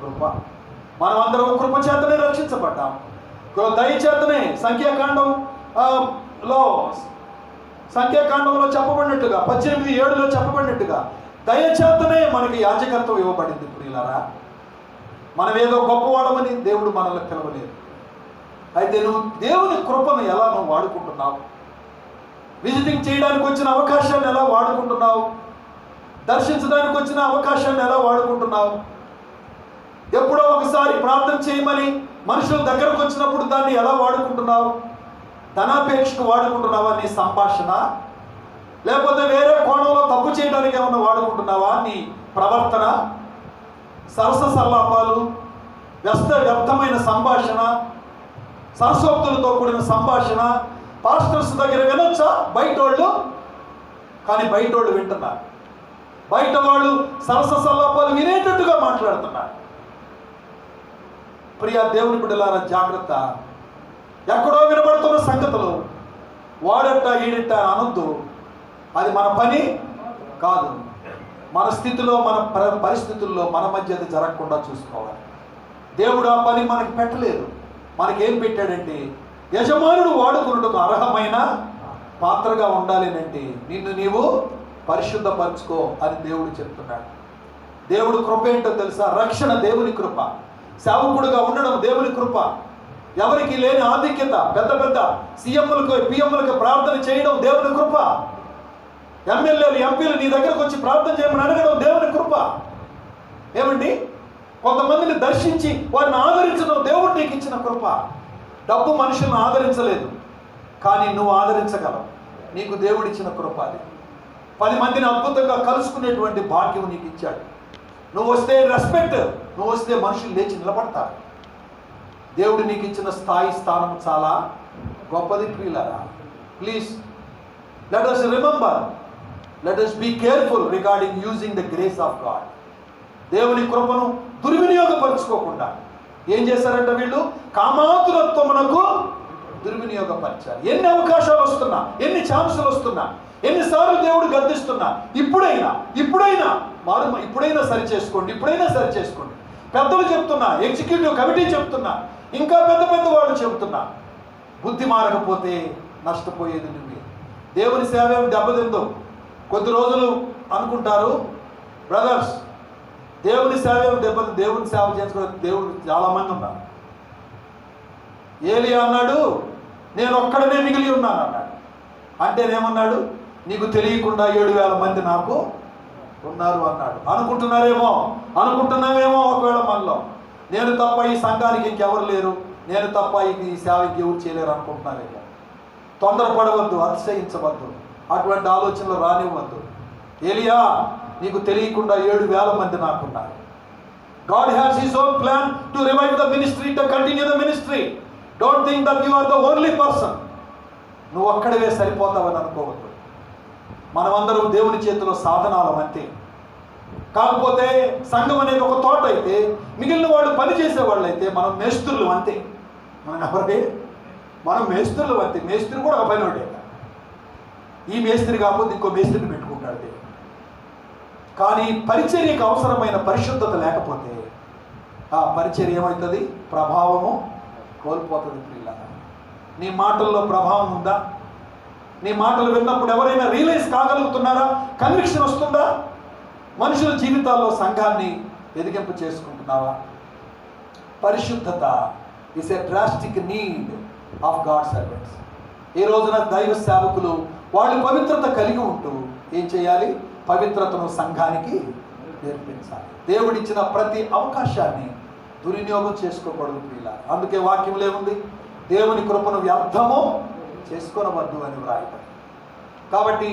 కృప. మనం అందరం కృప చేతనే రక్షించబడ్డాం. దయచేతనే సంఖ్యాకాండంలో చెప్పబడినట్టుగా 18:7లో చెప్పబడినట్టుగా దయచేతనే మనకి యాజకత్వం ఇవ్వబడింది. ప్రియులారా, మనం ఏదో గొప్పవాడమని దేవుడు మనల్ని పిలవలేదు. అయితే నువ్వు దేవుని కృపను ఎలా నువ్వు వాడుకుంటున్నావు? విజిటింగ్ చేయడానికి వచ్చిన అవకాశాన్ని ఎలా వాడుకుంటున్నావు? దర్శించడానికి వచ్చిన అవకాశాన్ని ఎలా వాడుకుంటున్నావు? ఎప్పుడో ఒకసారి ప్రార్థన చేయమని మనుషుల దగ్గరకు వచ్చినప్పుడు దాన్ని ఎలా వాడుకుంటున్నావు? ధనాపేక్షకు వాడుకుంటున్నావా నీ సంభాషణ? లేకపోతే వేరే కోణంలో తప్పు చేయడానికి ఏమన్నా వాడుకుంటున్నావా నీ ప్రవర్తన? సరస సల్లాపాలు, వ్యర్థమైన సంభాషణ, సరసోక్తులతో కూడిన సంభాషణ పాస్టర్స్ దగ్గర వినొచ్చా? బయటోళ్ళు. కానీ బయటోళ్ళు వింటున్నారు. బయట వాళ్ళు సరస సల్లాపాలు వినేటట్టుగా మాట్లాడుతున్నారు. ప్రియ దేవుని బిడ్డలారా, జాగ్రత్త. ఎక్కడో వినబడుతున్న సంగతులు వాడట ఈడట అనొద్దు. అది మన పని కాదు. మన స్థితిలో, మన పరిస్థితుల్లో మన మధ్య అది జరగకుండా చూసుకోవాలి. దేవుడు ఆ పని మనకి పెట్టలేదు. మనకేం పెట్టాడంటే, యజమానుడు వాడుకున్నట్టుకు అర్హమైన పాత్రగా ఉండాలి అంటే నిన్ను నీవు పరిశుద్ధపరచుకో అని దేవుడు చెప్తున్నాడు. దేవుడు కృప ఏంటో తెలుసా? రక్షణ దేవుని కృప. సేవకుడుగా ఉండడం దేవుని కృప. ఎవరికి లేని ఆధిక్యత, పెద్ద పెద్ద సీఎంలకు పిఎంలకు ప్రార్థన చేయడం దేవుని కృప. ఎమ్మెల్యేలు ఎంపీలు నీ దగ్గరకు వచ్చి ప్రార్థన చేయమని అడగడం దేవుని కృప. ఏమండి? కొంతమందిని దర్శించి వారిని ఆదరించడం దేవుడు నీకు ఇచ్చిన కృప. డబ్బు మనుషులను ఆదరించలేదు, కానీ నువ్వు ఆదరించగలవు. నీకు దేవుడు ఇచ్చిన కృప అది. 10 మందిని అద్భుతంగా కలుసుకునేటువంటి భాగ్యం నీకు ఇచ్చాడు. నువ్వు వస్తే రెస్పెక్ట్, నువ్వు వస్తే మనుషులు లేచి నిలబడతారు. దేవుడు నీకు ఇచ్చిన స్థానం చాలా గొప్పది. ప్రియులారా, please let us remember, let us be careful regarding using the grace of God. దేవుని కృపను దుర్వినియోగపరచుకోకుండా ఏం చేశారంటే వీళ్ళు కామాతురత్వమునకు దుర్వినియోగపరిచారు. ఎన్ని అవకాశాలు వస్తున్నా, ఎన్ని ఛాన్సులు వస్తున్నా, ఎన్నిసార్లు దేవుడు గద్దిస్తున్నా, ఇప్పుడైనా సరి చేసుకోండి. పెద్దలు చెప్తున్నా, ఎగ్జిక్యూటివ్ కమిటీ చెప్తున్నా, ఇంకా పెద్ద వాళ్ళు చెప్తున్నా, బుద్ధి మారకపోతే నష్టపోయేది నువ్వే. దేవుని సేవ ఏమి దెబ్బతిందో. కొద్ది రోజులు అనుకుంటారు బ్రదర్స్, దేవుని సేవ ఏమి దెబ్బతింది. దేవుని సేవ చేసుకునే దేవుడు చాలామంది ఉన్నారు. ఏలియా అన్నాడు, నేను ఒక్కడనే మిగిలి ఉన్నాను అన్నాడు. అంటేనేమన్నాడు, నీకు తెలియకుండా 7,000 మంది నాకు ఉన్నారు అన్నాడు. అనుకుంటున్నామేమో ఒకవేళ మనలో, నేను తప్ప ఈ సంఘానికి ఇంకెవరు లేరు, నేను తప్ప ఈ సేవకి ఎవరు చేయలేరు అనుకుంటున్నారేమో. తొందరపడవద్దు, అతిశయించవద్దు, అటువంటి ఆలోచనలు రానివ్వద్దు. ఏలియా, నీకు తెలియకుండా 7,000 మంది నాకున్నారు. God has his own plan to revive the ministry, to continue the ministry. Don't think that you are the only person. నువ్వు ఒక్కడివే సరిపోతావని అనుకోవద్దు. మనమందరం దేవుని చేతిలో సాధనాలం అంతే. కాకపోతే సంఘం అనేది ఒక తోట అయితే, మిగిలిన వాళ్ళు పని చేసేవాళ్ళు అయితే మనం మేస్త్రులు అంతే. మనం మేస్త్రులు అంతే. మేస్త్రి కూడా ఒక పని వాడే. ఈ మేస్త్రి కాకపోతే ఇంకో మేస్త్రిని పెట్టుకుంటాడు. కానీ పరిచర్యకు అవసరమైన పరిశుద్ధత లేకపోతే ఆ పరిచర్య ఏమవుతుంది? ప్రభావము కోల్పోతుంది. పిల్లలు, నీ మాటల్లో ప్రభావం ఉందా? నీ మాటలు విన్నప్పుడు ఎవరైనా రియలైజ్ కాగలుగుతున్నారా? కన్విక్షన్ వస్తుందా? మనుషుల జీవితాల్లో సంఘాన్ని ఎదిగింపు చేసుకుంటున్నావా? పరిశుద్ధత is a drastic need of God servants. ఈ రోజున దైవ సేవకులు వాళ్ళు పవిత్రత కలిగి ఉంటూ ఏం చేయాలి? పవిత్రతను సంఘానికి నేర్పించాలి. దేవుడిచ్చిన ప్రతి అవకాశాన్ని దుర్వినియోగం చేసుకోకూడదు పిల్లలు. అందుకే వాక్యంలో ఏముంది? దేవుని కృపను వ్యర్థము చేసుకొనవద్దు అని వ్రాయబడి. కాబట్టి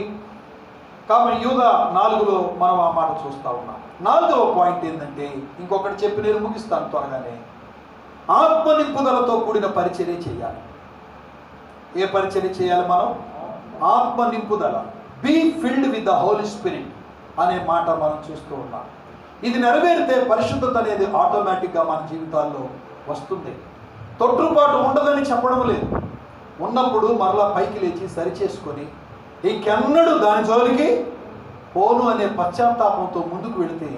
యూదా 4లో మనం ఆ మాట చూస్తూ ఉన్నాం. 4వ పాయింట్ ఏంటంటే, ఇంకొకటి చెప్పి నేను ముగిస్తాను త్వరగానే. ఆత్మ నింపుదలతో కూడిన పరిచర్య చేయాలి. ఏ పరిచర్య చేయాలి మనం? ఆత్మ నింపుదల. Be filled with the Holy Spirit అనే మాట మనం చూస్తూ ఉన్నాం. ఇది నెరవేరితే పరిశుద్ధత అనేది ఆటోమేటిక్గా మన జీవితాల్లో వస్తుంది. తొట్టుపాటు ఉండదని చెప్పడం లేదు. ఉన్నప్పుడు మరలా పైకి లేచి సరిచేసుకొని ఇంకెన్నడూ దాని జోలికి పోను అనే పశ్చాత్తాపంతో ముందుకు వెళితే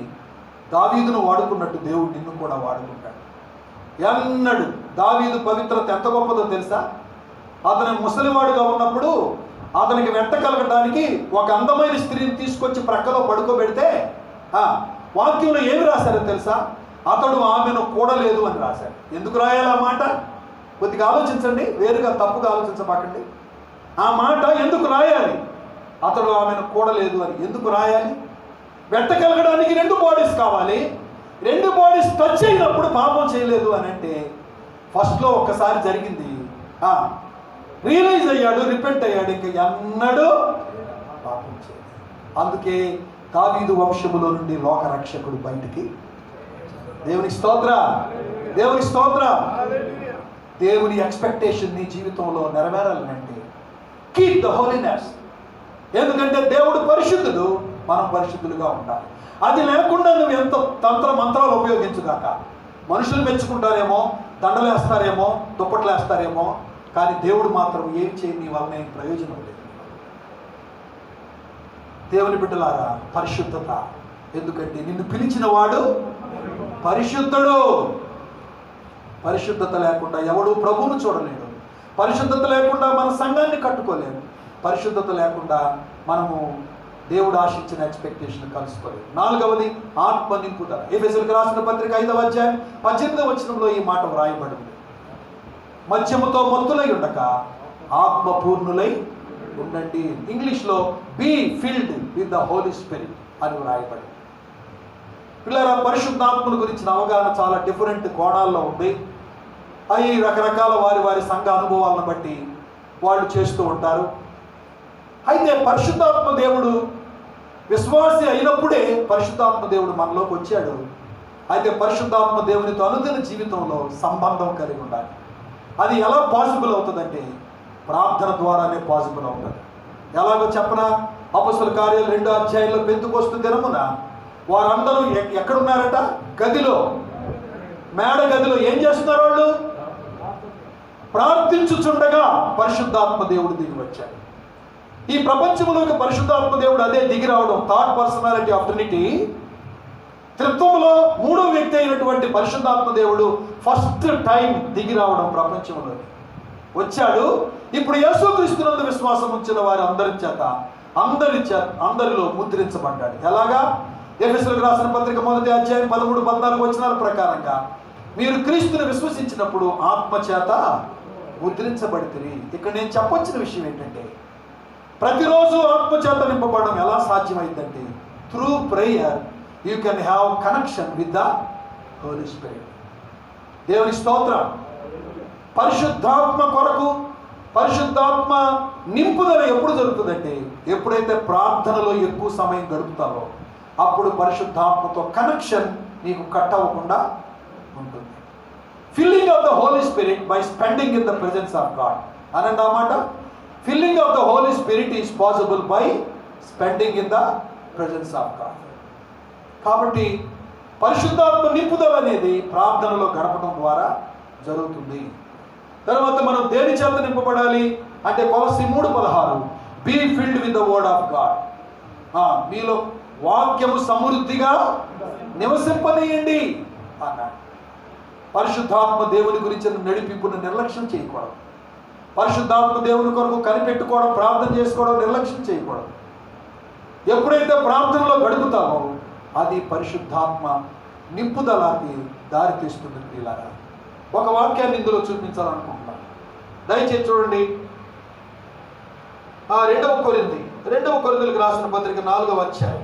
దావీదును వాడుకున్నట్టు దేవుడు నిన్ను కూడా వాడుకుంటాడు. ఎన్నడు దావీదు పవిత్రత ఎంత గొప్పదో తెలుసా? అతను ముసలివాడుగా ఉన్నప్పుడు అతనికి వెంట కలగడానికి ఒక అందమైన స్త్రీని తీసుకొచ్చి ప్రక్కలో పడుకోబెడితే వాక్యంలో ఏమి రాశారో తెలుసా? అతడు ఆమెను కూడలేదు అని రాశాడు. ఎందుకు రాయాలి ఆ మాట? కొద్దిగా ఆలోచించండి, వేరుగా తప్పుగా ఆలోచించబాకండి. ఆ మాట ఎందుకు రాయాలి? అతడు ఆమెను కూడలేదు అని ఎందుకు రాయాలి? వెంట కలగడానికి 2 బాడీస్ కావాలి. 2 బాడీస్ టచ్ అయినప్పుడు పాపం చేయలేదు అని అంటే, ఫస్ట్లో ఒక్కసారి జరిగింది, రియలైజ్ అయ్యాడు, రిపెంట్ అయ్యాడు, ఇంకా ఎన్నడూ పాపం చేయలేదు. అందుకే దావీదు వంశములో నుండి లోకరక్షకుడు బయటికి. దేవునికి స్తోత్రం, దేవునికి స్తోత్రం. దేవుని ఎక్స్పెక్టేషన్ నీ జీవితంలో నెరవేరాలంటే కీప్ ద హోలీనెస్. ఎందుకంటే దేవుడు పరిశుద్ధుడు, మనం పరిశుద్ధులుగా ఉండాలి. అది లేకుండా నువ్వు ఎంత తంత్ర మంత్రాలు ఉపయోగించుగాక. మనుషులు మెచ్చుకుంటారేమో, దండలేస్తారేమో, దుప్పట్లేస్తారేమో, కానీ దేవుడు మాత్రం ఏం చేయని నీ వలన ఏం ప్రయోజనం లేదు. దేవుని బిడ్డలారా, పరిశుద్ధత. ఎందుకంటే నిన్ను పిలిచిన వాడు పరిశుద్ధుడు. పరిశుద్ధత లేకుండా ఎవడు ప్రభువును చూడలేడు. పరిశుద్ధత లేకుండా మన సంఘాన్ని కట్టుకోలేము. పరిశుద్ధత లేకుండా మనము దేవుడు ఆశించిన ఎక్స్పెక్టేషన్ కలుసుకోలేదు. 4వది ఆత్మ నింపుదల. ఎఫెసీయులకు రాసిన పత్రిక 5వ అధ్యాయం 18వ వచనంలో ఈ మాట వ్రాయబడింది. మద్యముతో మత్తులై ఉండక ఆత్మ పూర్ణులై ఉండండి. ఇంగ్లీష్లో be filled with the Holy Spirit అని వ్రాయబడింది. పిల్లరా, పరిశుద్ధాత్మను గురించిన అవగాహన చాలా డిఫరెంట్ కోణాల్లో ఉంది. అవి రకరకాల వారి సంఘ అనుభవాలను బట్టి వాళ్ళు చేస్తూ ఉంటారు. అయితే పరిశుద్ధాత్మ దేవుడు విశ్వాసి అయినప్పుడే పరిశుద్ధాత్మ దేవుడు మనలోకి వచ్చాడు. అయితే పరిశుద్ధాత్మ దేవునితో అనుదిన జీవితంలో సంబంధం కలిగి ఉండాలి. అది ఎలా పాసిబుల్ అవుతుందంటే ప్రార్థన ద్వారానే పాసిబుల్ అవుతుంది. ఎలాగో చెప్పనా? అపొస్తలుల కార్యాలు 2వ అధ్యాయంలో పెంతెకొస్తు దినమున వారందరూ ఎక్కడున్నారట? గదిలో, మేడ గదిలో. ఏం చేస్తున్నారు వాళ్ళు? ప్రార్థించుచుండగా పరిశుద్ధాత్మ దేవుడు దిగి వచ్చాడు. ఈ ప్రపంచంలోకి పరిశుద్ధాత్మ దేవుడు అదే దిగి రావడం, థర్డ్ పర్సనాలిటీ ఆఫ్ ట్రినిటీ, త్రిత్వంలో మూడో వ్యక్తి అయినటువంటి పరిశుద్ధాత్మ దేవుడు ఫస్ట్ టైం దిగి రావడం ప్రపంచంలో వచ్చాడు. ఇప్పుడు యేసుక్రీస్తునందు విశ్వాసం ఉంచిన వారి అందరిలో ముద్రించబడ్డాడు. ఎలాగా? ఎఫెసీయులకు రాసిన పత్రిక 1వ అధ్యాయం 13-14 వచనాల ప్రకారంగా మీరు క్రీస్తుని విశ్వసించినప్పుడు ఆత్మచేత ముద్రించబడితిరి. ఇక్కడ నేను చెప్పొచ్చిన విషయం ఏంటంటే, ప్రతిరోజు ఆత్మచేత నింపబడడం ఎలా సాధ్యమైందంటే, through prayer you can have connection with the Holy Spirit. దేవుని స్తోత్రం. పరిశుద్ధాత్మ కొరకు పరిశుద్ధాత్మ నింపుదల ఎప్పుడు జరుగుతుందంటే, ఎప్పుడైతే ప్రార్థనలో ఎక్కువ సమయం గడుపుతావో అప్పుడు పరిశుద్ధాత్మతో కనెక్షన్ నీకు కట్ అవ్వకుండా ఉంటుంది. Filling of the Holy Spirit by spending in the presence of God అనండి అన్నమాట. Filling of the Holy Spirit is possible by spending in the presence of God. కాబట్టి పరిశుద్ధాత్మ నింపుదల అనేది ప్రార్థనలో గడపడం ద్వారా జరుగుతుంది. తర్వాత మనం దేని చేత నింపబడాలి అంటే, కొలస్సీ 3:16 be filled with the word of God. మీలో వాక్యము సమృద్ధిగా నివసింపనీయండి అన్నాడు. పరిశుద్ధాత్మ దేవుని గురించి నడిపింపును నిర్లక్ష్యం చేయకూడదు. పరిశుద్ధాత్మ దేవుని కొరకు కనిపెట్టుకోవడం, ప్రార్థన చేసుకోవడం నిర్లక్ష్యం చేయకూడదు. ఎప్పుడైతే ప్రార్థనలో గడుపుతామో అది పరిశుద్ధాత్మ నింపుదలకి దారితీస్తుంది. ప్రియులారా, ఒక వాక్యాన్ని ఇందులో చూపించాలనుకుంటున్నాను. దయచేసి చూడండి. 2వ కొరింథీయులకు రాసిన పత్రిక 4వ అధ్యాయం.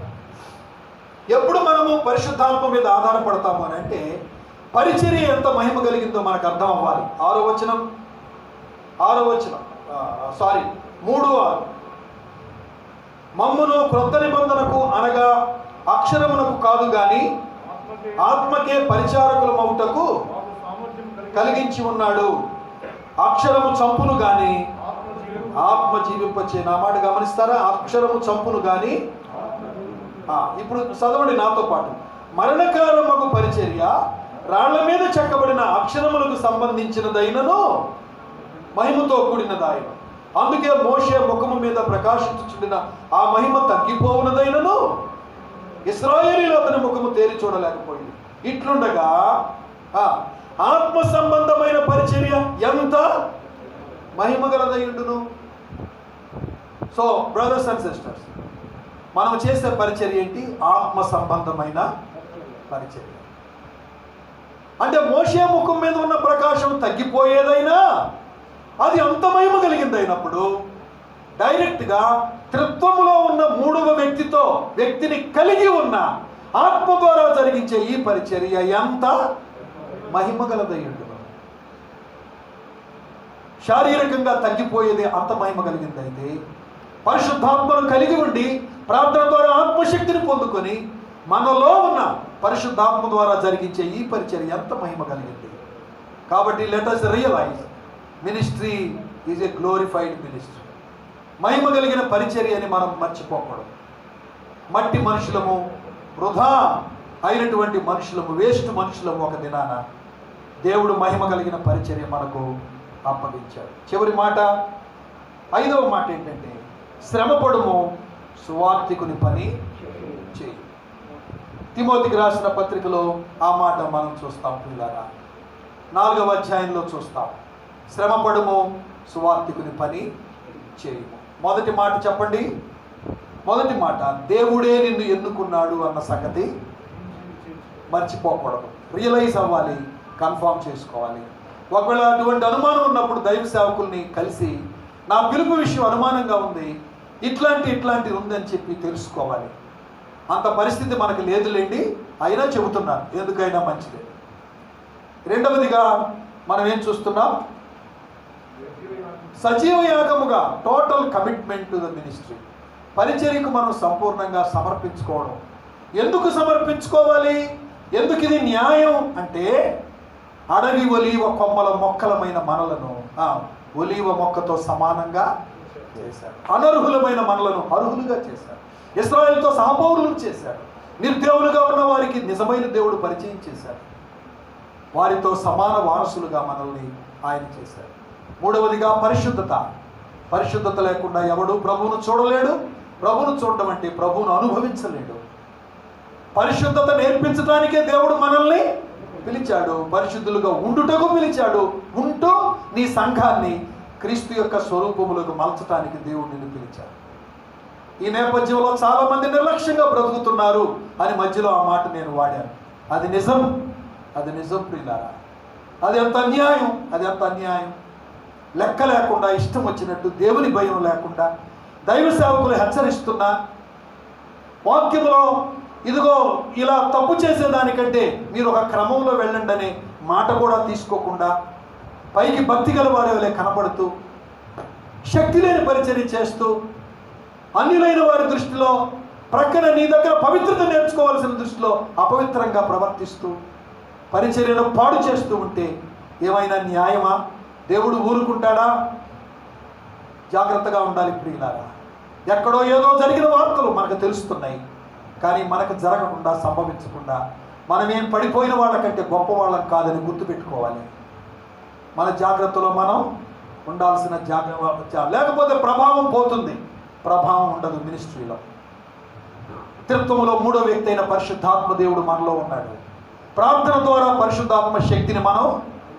ఎప్పుడు మనము పరిశుద్ధాత్మ మీద ఆధారపడతాము అని అంటే, పరిచర్య ఎంత మహిమ కలిగిందో మనకు అర్థం అవ్వాలి. 6వ వచనం 3:6 మమ్మును క్రొత్త నిబంధనకు అనగా అక్షరమునకు కాదు గాని ఆత్మకే పరిచారకులమవుటకు కలిగించి ఉన్నాడు. అక్షరము చంపును గాని ఆత్మ జీవింపచే. నా మాట గమనిస్తారా? అక్షరము చంపును గాని. ఇప్పుడు చదవండి నాతో పాటు. మరణకారముకు పరిచర్య రాళ్ల మీద చెక్కబడిన అక్షరములకు సంబంధించినదైనను మహిమతో కూడినదాయన. అందుకే మోషే ముఖము మీద ప్రకాశించుచుండిన ఆ మహిమ తగ్గిపోవునదైనను ఇశ్రాయేలీయులు అతని ముఖము తేరి చూడలేకపోయింది. ఇట్లుండగా ఆత్మ సంబంధమైన పరిచర్య ఎంత మహిమ గలదయుండును. సో బ్రదర్స్ అండ్ సిస్టర్స్, మనం చేసే పరిచర్య ఏంటి? ఆత్మ సంబంధమైన పరిచర్య. అంటే మోషే ముఖం మీద ఉన్న ప్రకాశం తగ్గిపోయేదైనా అది అంత మహిమ కలిగిందైనప్పుడు డైరెక్ట్గా త్రిత్వములో ఉన్న మూడవ వ్యక్తిని కలిగి ఉన్న ఆత్మ ద్వారా జరిగించే ఈ పరిచర్య ఎంత మహిమ గలదయ్యుండు. శారీరకంగా తగ్గిపోయేది అంత మహిమ కలిగిందైతే, పరిశుద్ధాత్మను కలిగి ఉండి ప్రార్థన ద్వారా ఆత్మశక్తిని పొందుకొని మనలో ఉన్న పరిశుద్ధాత్మ ద్వారా జరిగించే ఈ పరిచర్య ఎంత మహిమ కలిగింది. కాబట్టి let us realise ministry is a glorified ministry. మహిమ కలిగిన పరిచర్య అని మనం మర్చిపోకూడదు. మట్టి మనుషులము, వృధా అయినటువంటి మనుషులము, వేస్ట్ మనుషులము ఒక దినాన దేవుడు మహిమ కలిగిన పరిచర్య మనకు అప్పగించాడు. చివరి మాట, 5వ మాట ఏంటంటే, శ్రమపడుము సువార్తికుని పని చేయి. తిమోతికి రాసిన పత్రికలో ఆ మాట మనం చూస్తాం. పిల్లరా, 4వ అధ్యాయంలో చూస్తాం. శ్రమపడుము సువార్తికుని పని చేయము. మొదటి మాట చెప్పండి. మొదటి మాట, దేవుడే నిన్ను ఎన్నుకున్నాడు అన్న సంగతి మర్చిపోకూడదు. రియలైజ్ అవ్వాలి, కన్ఫర్మ్ చేసుకోవాలి. ఒకవేళ అటువంటి అనుమానం ఉన్నప్పుడు దైవ సేవకుల్ని కలిసి, నా పిలుపు విషయం అనుమానంగా ఉంది, ఇట్లాంటి ఉందని చెప్పి తెలుసుకోవాలి. అంత పరిస్థితి మనకు లేదులేండి, అయినా చెబుతున్నాను, ఎందుకైనా మంచిది. రెండవదిగా మనం ఏం చూస్తున్నాం? సజీవ యాగముగా total commitment to the ministry. పరిచర్యకు మనం సంపూర్ణంగా సమర్పించుకోవడం. ఎందుకు సమర్పించుకోవాలి? ఎందుకు ఇది న్యాయం అంటే, అడవి ఒలీవ కొమ్మల మొక్కలమైన మనలను ఒలీవ మొక్కతో సమానంగా చేశారు. అనర్హులమైన మనలను అర్హులుగా చేశారు. ఇశ్రాయేలుతో సహపౌరులు చేశారు. నిర్దేవులుగా ఉన్న వారికి నిజమైన దేవుడు పరిచయం చేశారు. వారితో సమాన వారసులుగా మనల్ని ఆయన చేశారు. మూడవదిగా పరిశుద్ధత. పరిశుద్ధత లేకుండా ఎవడు ప్రభువును చూడలేడు. ప్రభువును చూడడం అంటే ప్రభువును అనుభవించలేడు. పరిశుద్ధత నేర్పించడానికే దేవుడు మనల్ని పిలిచాడు, పరిశుద్ధులుగా ఉండుటకు పిలిచాడు. ఉంటూ నీ సంఘాన్ని క్రీస్తు యొక్క స్వరూపములకు మలచడానికి దేవుడు నిన్ను పిలిచాడు. ఈ నేపథ్యంలో చాలామంది నిర్లక్ష్యంగా బ్రతుకుతున్నారు అని మధ్యలో ఆ మాట నేను వాడాను. అది నిజం, అది నిజం ప్రియులారా. అది ఎంత అన్యాయం, అది ఎంత అన్యాయం. లెక్క లేకుండా ఇష్టం వచ్చినట్టు, దేవుని భయం లేకుండా దైవ సేవకులు హెచ్చరిస్తున్నా, వాక్యంలో ఇదిగో ఇలా తప్పు చేసేదానికంటే మీరు ఒక క్రమంలో వెళ్ళండి అనే మాట కూడా తీసుకోకుండా పైకి భక్తి గల వారి వలె కనపడుతూ శక్తి లేని పరిచర్య చేస్తూ అన్యులైన వారి దృష్టిలో ప్రక్కన నీ దగ్గర పవిత్రత నేర్చుకోవాల్సిన దృష్టిలో అపవిత్రంగా ప్రవర్తిస్తూ పరిచర్యను పాడు చేస్తూ ఉంటే ఏమైనా న్యాయమా? దేవుడు ఊరుకుంటాడా? జాగ్రత్తగా ఉండాలి ప్రియులారా. ఎక్కడో ఏదో జరిగిన వార్తలు మనకు తెలుస్తున్నాయి, కానీ మనకు జరగకుండా సంభవించకుండా మనమేం పడిపోయిన వాళ్ళకంటే గొప్ప వాళ్ళం కాదని గుర్తుపెట్టుకోవాలి. మన జాగ్రత్తలో మనం ఉండాల్సిన జాగ్రత్త, లేకపోతే ప్రభావం పోతుంది. ప్రభావం ఉండదు మినిస్ట్రీలో. త్రిత్వములో మూడో వ్యక్తి అయిన పరిశుద్ధాత్మ దేవుడు మనలో ఉన్నాడు. ప్రార్థన ద్వారా పరిశుద్ధాత్మ శక్తిని మనం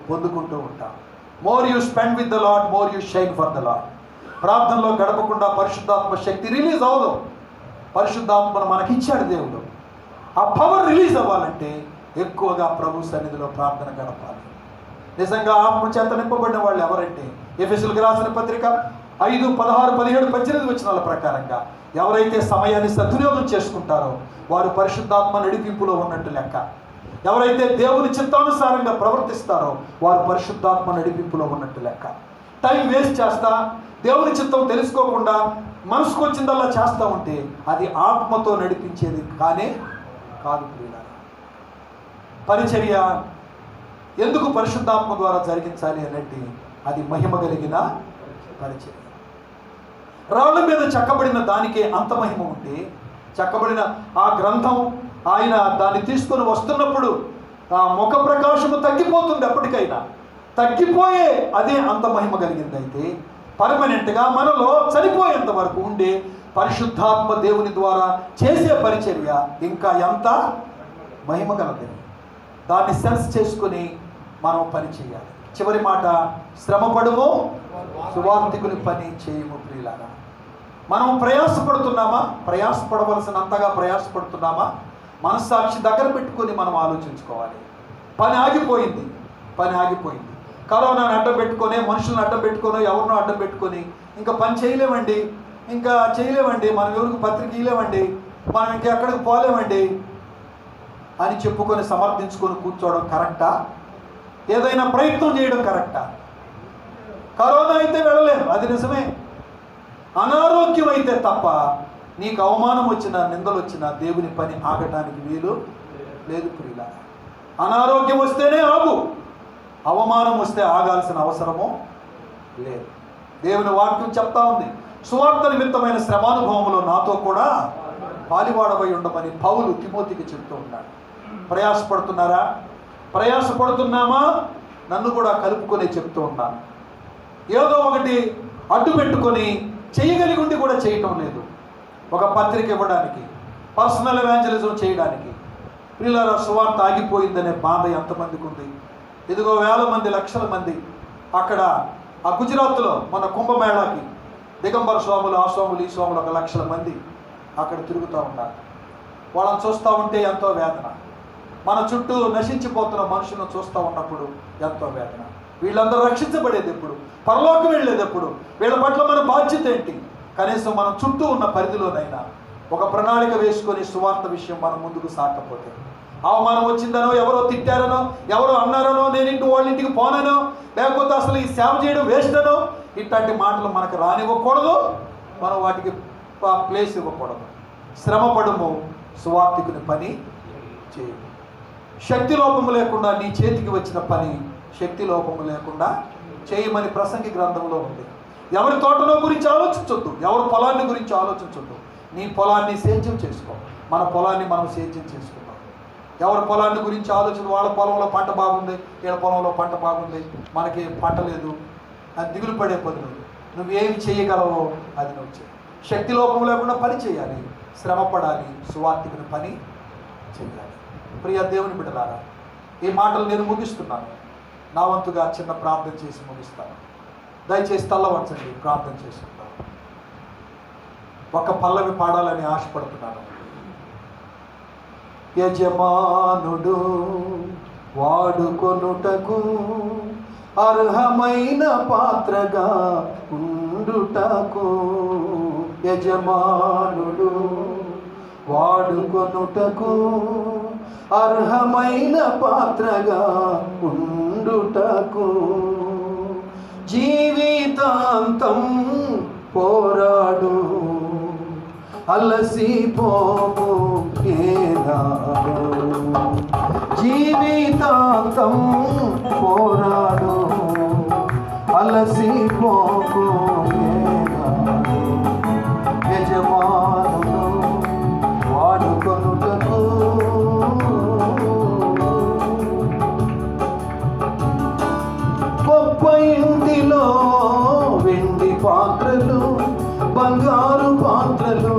పొందుకుంటూ ఉంటాం. More you spend with the lord, more you shine for the lord. ప్రార్థనలో గడపకుండా పరిశుద్ధాత్మ శక్తి రిలీజ్ అవ్వదు. పరిశుద్ధాత్మను మనకి ఇచ్చాడు దేవుడు. ఆ పవర్ రిలీజ్ అవ్వాలంటే ఎక్కువగా ప్రభు సన్నిధిలో ప్రార్థన గడపాలి. నిజంగా ఆత్మచేత నింపబడిన వాళ్ళు ఎవరంటే ఎఫెసీయులకు రాసిన పత్రిక 5, 16, 17, 18 వచనాల ప్రకారంగా ఎవరైతే సమయాన్ని సద్వినియోగం చేసుకుంటారో వారు పరిశుద్ధాత్మ నడిపింపులో ఉన్నట్టు లెక్క. ఎవరైతే దేవుని చిత్తానుసారంగా ప్రవర్తిస్తారో వారు పరిశుద్ధాత్మ నడిపింపులో ఉన్నట్టు లెక్క. టైం వేస్ట్ చేస్తా, దేవుని చిత్తం తెలుసుకోకుండా మనసుకు వచ్చిందల్లా చేస్తూ ఉంటే అది ఆత్మతో నడిపించేది కానే కాదు ప్రియులారా. పరిచర్య ఎందుకు పరిశుద్ధాత్మ ద్వారా జరిగించాలి అనంటే అది మహిమ కలిగిన పరిచర్య. రాళ్ళ మీద చెక్కబడిన దానికే అంత మహిమ ఉంటే, చెక్కబడిన ఆ గ్రంథం ఆయన దాన్ని తీసుకొని వస్తున్నప్పుడు ఆ ముఖ ప్రకాశము తగ్గిపోతుంది. ఎప్పటికైనా తగ్గిపోయే అదే అంత మహిమ కలిగింది. అయితే పర్మనెంట్గా మనలో చనిపోయేంత వరకు ఉండే పరిశుద్ధాత్మ దేవుని ద్వారా చేసే పరిచర్య ఇంకా ఎంత మహిమ కలది. దాన్ని సెన్స్ చేసుకుని మనం పని చేయాలి. చివరి మాట, శ్రమపడుము సువార్థికుని పని చేయము ప్రియులారా. మనం ప్రయాసపడుతున్నామా? ప్రయాసపడవలసినంతగా ప్రయాసపడుతున్నామా? మనస్సాక్షి దగ్గర పెట్టుకొని మనం ఆలోచించుకోవాలి. పని ఆగిపోయింది. కరోనాను అడ్డం పెట్టుకొని, మనుషులను అడ్డం పెట్టుకొని, ఎవరినో అడ్డం పెట్టుకొని ఇంకా పని చేయలేమండి, మనం ఎవరికి పత్రిక ఇవ్వలేమండి, మనం ఇంకెక్కడికి పోలేమండి అని చెప్పుకొని సమర్థించుకొని కూర్చోవడం కరెక్టా? ఏదైనా ప్రయత్నం చేయడం కరెక్టా? కరోనా అయితే వెళ్ళలేము, అది నిజమే. అనారోగ్యం అయితే తప్ప నీకు అవమానం వచ్చినా నిందలు వచ్చినా దేవుని పని ఆగటానికి వీలు లేదు ప్రియులారా. అనారోగ్యం వస్తేనే ఆగు, అవమానం వస్తే ఆగాల్సిన అవసరము లేదు. దేవుని వాక్యం చెప్తా ఉంది, సువార్త నిమిత్తమైన శ్రమానుభవంలో నాతో కూడా పాలివాడవై ఉండమని పౌలు తిమోతికి చెప్తూ ఉన్నాడు. ప్రయాసపడుతున్నారా? ప్రయాసపడుతున్నామా? నన్ను కూడా కలుపుకొని చెప్తూ ఉన్నాను. ఏదో ఒకటి అడ్డు పెట్టుకొని చేయగలిగి ఉండి కూడా చేయటం లేదు. ఒక పత్రిక ఇవ్వడానికి, పర్సనల్ ఎవాంజలిజం చేయడానికి ప్రియులారా సువార్త ఆగిపోయిందనే బాధ ఎంతమందికి ఉంది? ఇదిగో వేల మంది, లక్షల మంది అక్కడ ఆ గుజరాత్లో మన కుంభమేళాకి దిగంబర స్వాములు, ఆ స్వాములు, ఈ స్వాములు 1,00,000 మంది అక్కడ తిరుగుతూ ఉన్నారు. వాళ్ళని చూస్తూ ఉంటే ఎంతో వేదన. మన చుట్టూ నశించిపోతున్న మనుషులను చూస్తూ ఉన్నప్పుడు ఎంతో వేదన. వీళ్ళందరూ రక్షించబడేది ఎప్పుడు? పరలోకం వెళ్ళేది ఎప్పుడు? వీళ్ళ పట్ల మన బాధ్యత ఏంటి? కనీసం మనం చుట్టూ ఉన్న పరిధిలోనైనా ఒక ప్రణాళిక వేసుకొని సువార్త విషయం మనం ముందుకు సాగకపోతే, అవమానం వచ్చిందనో, ఎవరో తిట్టారనో, ఎవరో అన్నారనో, నేను వాళ్ళ ఇంటికి పోననో, లేకపోతే అసలు ఈ సేవ చేయడం వేస్ట్ అనో, ఇట్లాంటి మాటలు మనకు రానివ్వకూడదు. మనం వాటికి ప్లేస్ ఇవ్వకూడదు. శ్రమపడము, సువార్తికుని పని చేయి. శక్తి లోపము లేకుండా నీ చేతికి వచ్చిన పని శక్తి లోపము లేకుండా చేయమని ప్రసంగి గ్రంథంలో ఉంది. ఎవరి తోటలో గురించి ఆలోచించొద్దు, ఎవరి పొలాన్ని గురించి ఆలోచించొద్దు. నీ పొలాన్ని సేద్యం చేసుకో, మన పొలాన్ని మనం సేద్యం చేసుకుందాం. ఎవరి పొలాన్ని గురించి ఆలోచన, వాళ్ళ పొలంలో పంట బాగుంది, వీళ్ళ పొలంలో పంట బాగుంది, మనకి పంట లేదు అని దిగులు పడే బదులు నువ్వేమి చేయగలవో అది నువ్వు చేయి. శక్తి లోపం లేకుండా పని చేయాలి, శ్రమ పడాలి, సువార్తికుని పని చేయాలి. ప్రియ దేవుని బిడ్డలారా, ఈ మాటలు నేను ముగిస్తున్నాను. నా వంతుగా చిన్న ప్రార్థన చేసి ముగిస్తాను. దయచేసి తల్లవంచండి, ప్రార్థన చేసుకుంటాను. ఒక పల్లవి పాడాలని ఆశపడుతున్నాను. యజమానుడు వాడుకొనుటకు అర్హమైన పాత్రగా ఉండుటకు, యజమానుడు వాడుకొనుటకు అర్హమైన పాత్రగా ఉండుటకు, జీవితాంతం పోరాడు అలసిపోము ఏనాడు, జీవితాంతం పోరాడు అలసిపోకు ఏనాడు, యజమానుడు వాడుకొనుటకు గొప్ప ఇంటిలో వెండి పాత్రలు బంగారు పాత్రలు,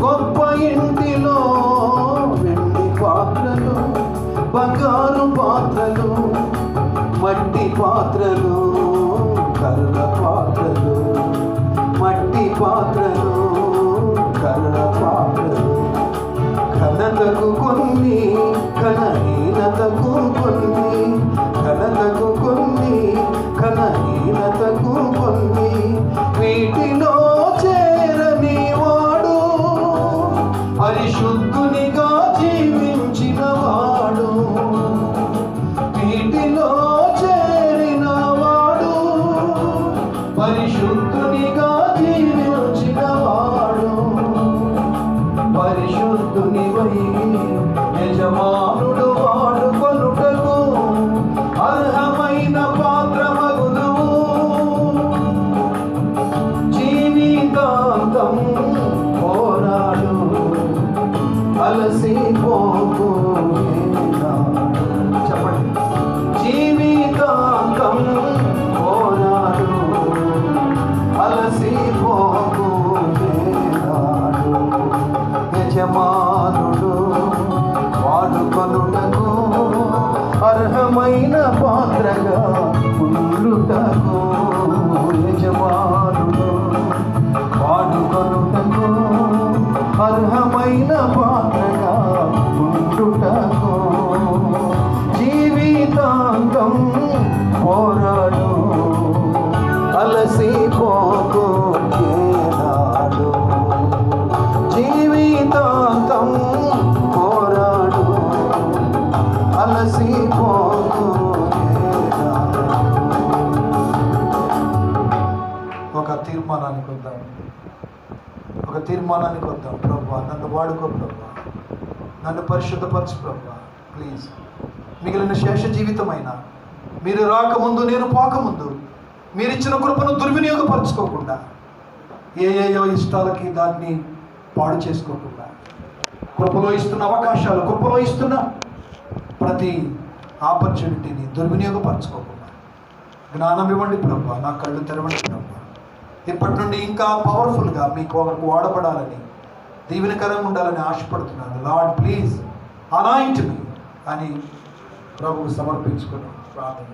గొప్ప ఇంటిలో వెండి పాత్రలు బంగారు పాత్రలు, మట్టి పాత్రలు కర్ర పాత్రలు, మట్టి పాత్రలు కర్ర పాత్రలు, ఘనతకు కొన్ని ఘనహీనతకు కొన్ని, ఘనతకు కొన్ని ఘనహీనతకు కొన్ని, వీటిలో చేరని వాడు పరిశుద్ధునిగా జీవించిన వాడు, వీటిలో చేరిన వాడు పరిశుద్ధునిగా జీవించిన వాడు, పరిశుద్ధునివై యజమానుడు వాడుకొనుటకు అర్హమైన పాత్రమగుదువు, జీవితాంతం పోరాడు అలసిపోకు ఏనాడు. చెప్పండి, జీవితాంతం పోరాడు అలసిపోకు ఏనాడు, యజమానుడు వాడుకొనుటకు అర్హమైన పాత్రగా ఉండుటకు, యజమానుడు వాడుకొనుటకు అర్హమైన పాత్రగా ఉండుటకు, జీవితాంతం పోరాడు అలసిపోకు ఏనాడు, జీవితాంతం పోరాడు అలసిపోకు ఏనాడు. ఒక తీర్మానానికి వద్దాం, ఒక తీర్మానానికి వద్దాం. ప్రభువా, నన్ను వాడుకో ప్రభువా, నన్ను పరిశుద్ధపరచు ప్రభువా, ప్లీజ్. మిగిలిన శేష జీవితమైన మీరు రాకముందు నేను పోకముందు మీరిచ్చిన కృపను దుర్వినియోగపరచుకోకుండా, ఏయో ఇష్టాలకి దాన్ని పాడు చేసుకోకుండా, కృపలో ఇస్తున్న అవకాశాలు, కృపలో ఇస్తున్న ప్రతి ఆపర్చునిటీని దుర్వినియోగపరచుకోకుండా జ్ఞానం ఇవ్వండి ప్రభువా, నా కళ్ళు తెరవండి ప్రభువా. ఇప్పటి నుండి ఇంకా పవర్ఫుల్గా మీకు వాడబడాలని, దీవెనకరంగా ఉండాలని ఆశపడుతున్నాను. లార్డ్ ప్లీజ్ అనాయింట్ మీ అని ప్రభువు సమర్పించుకుని ప్రార్థన.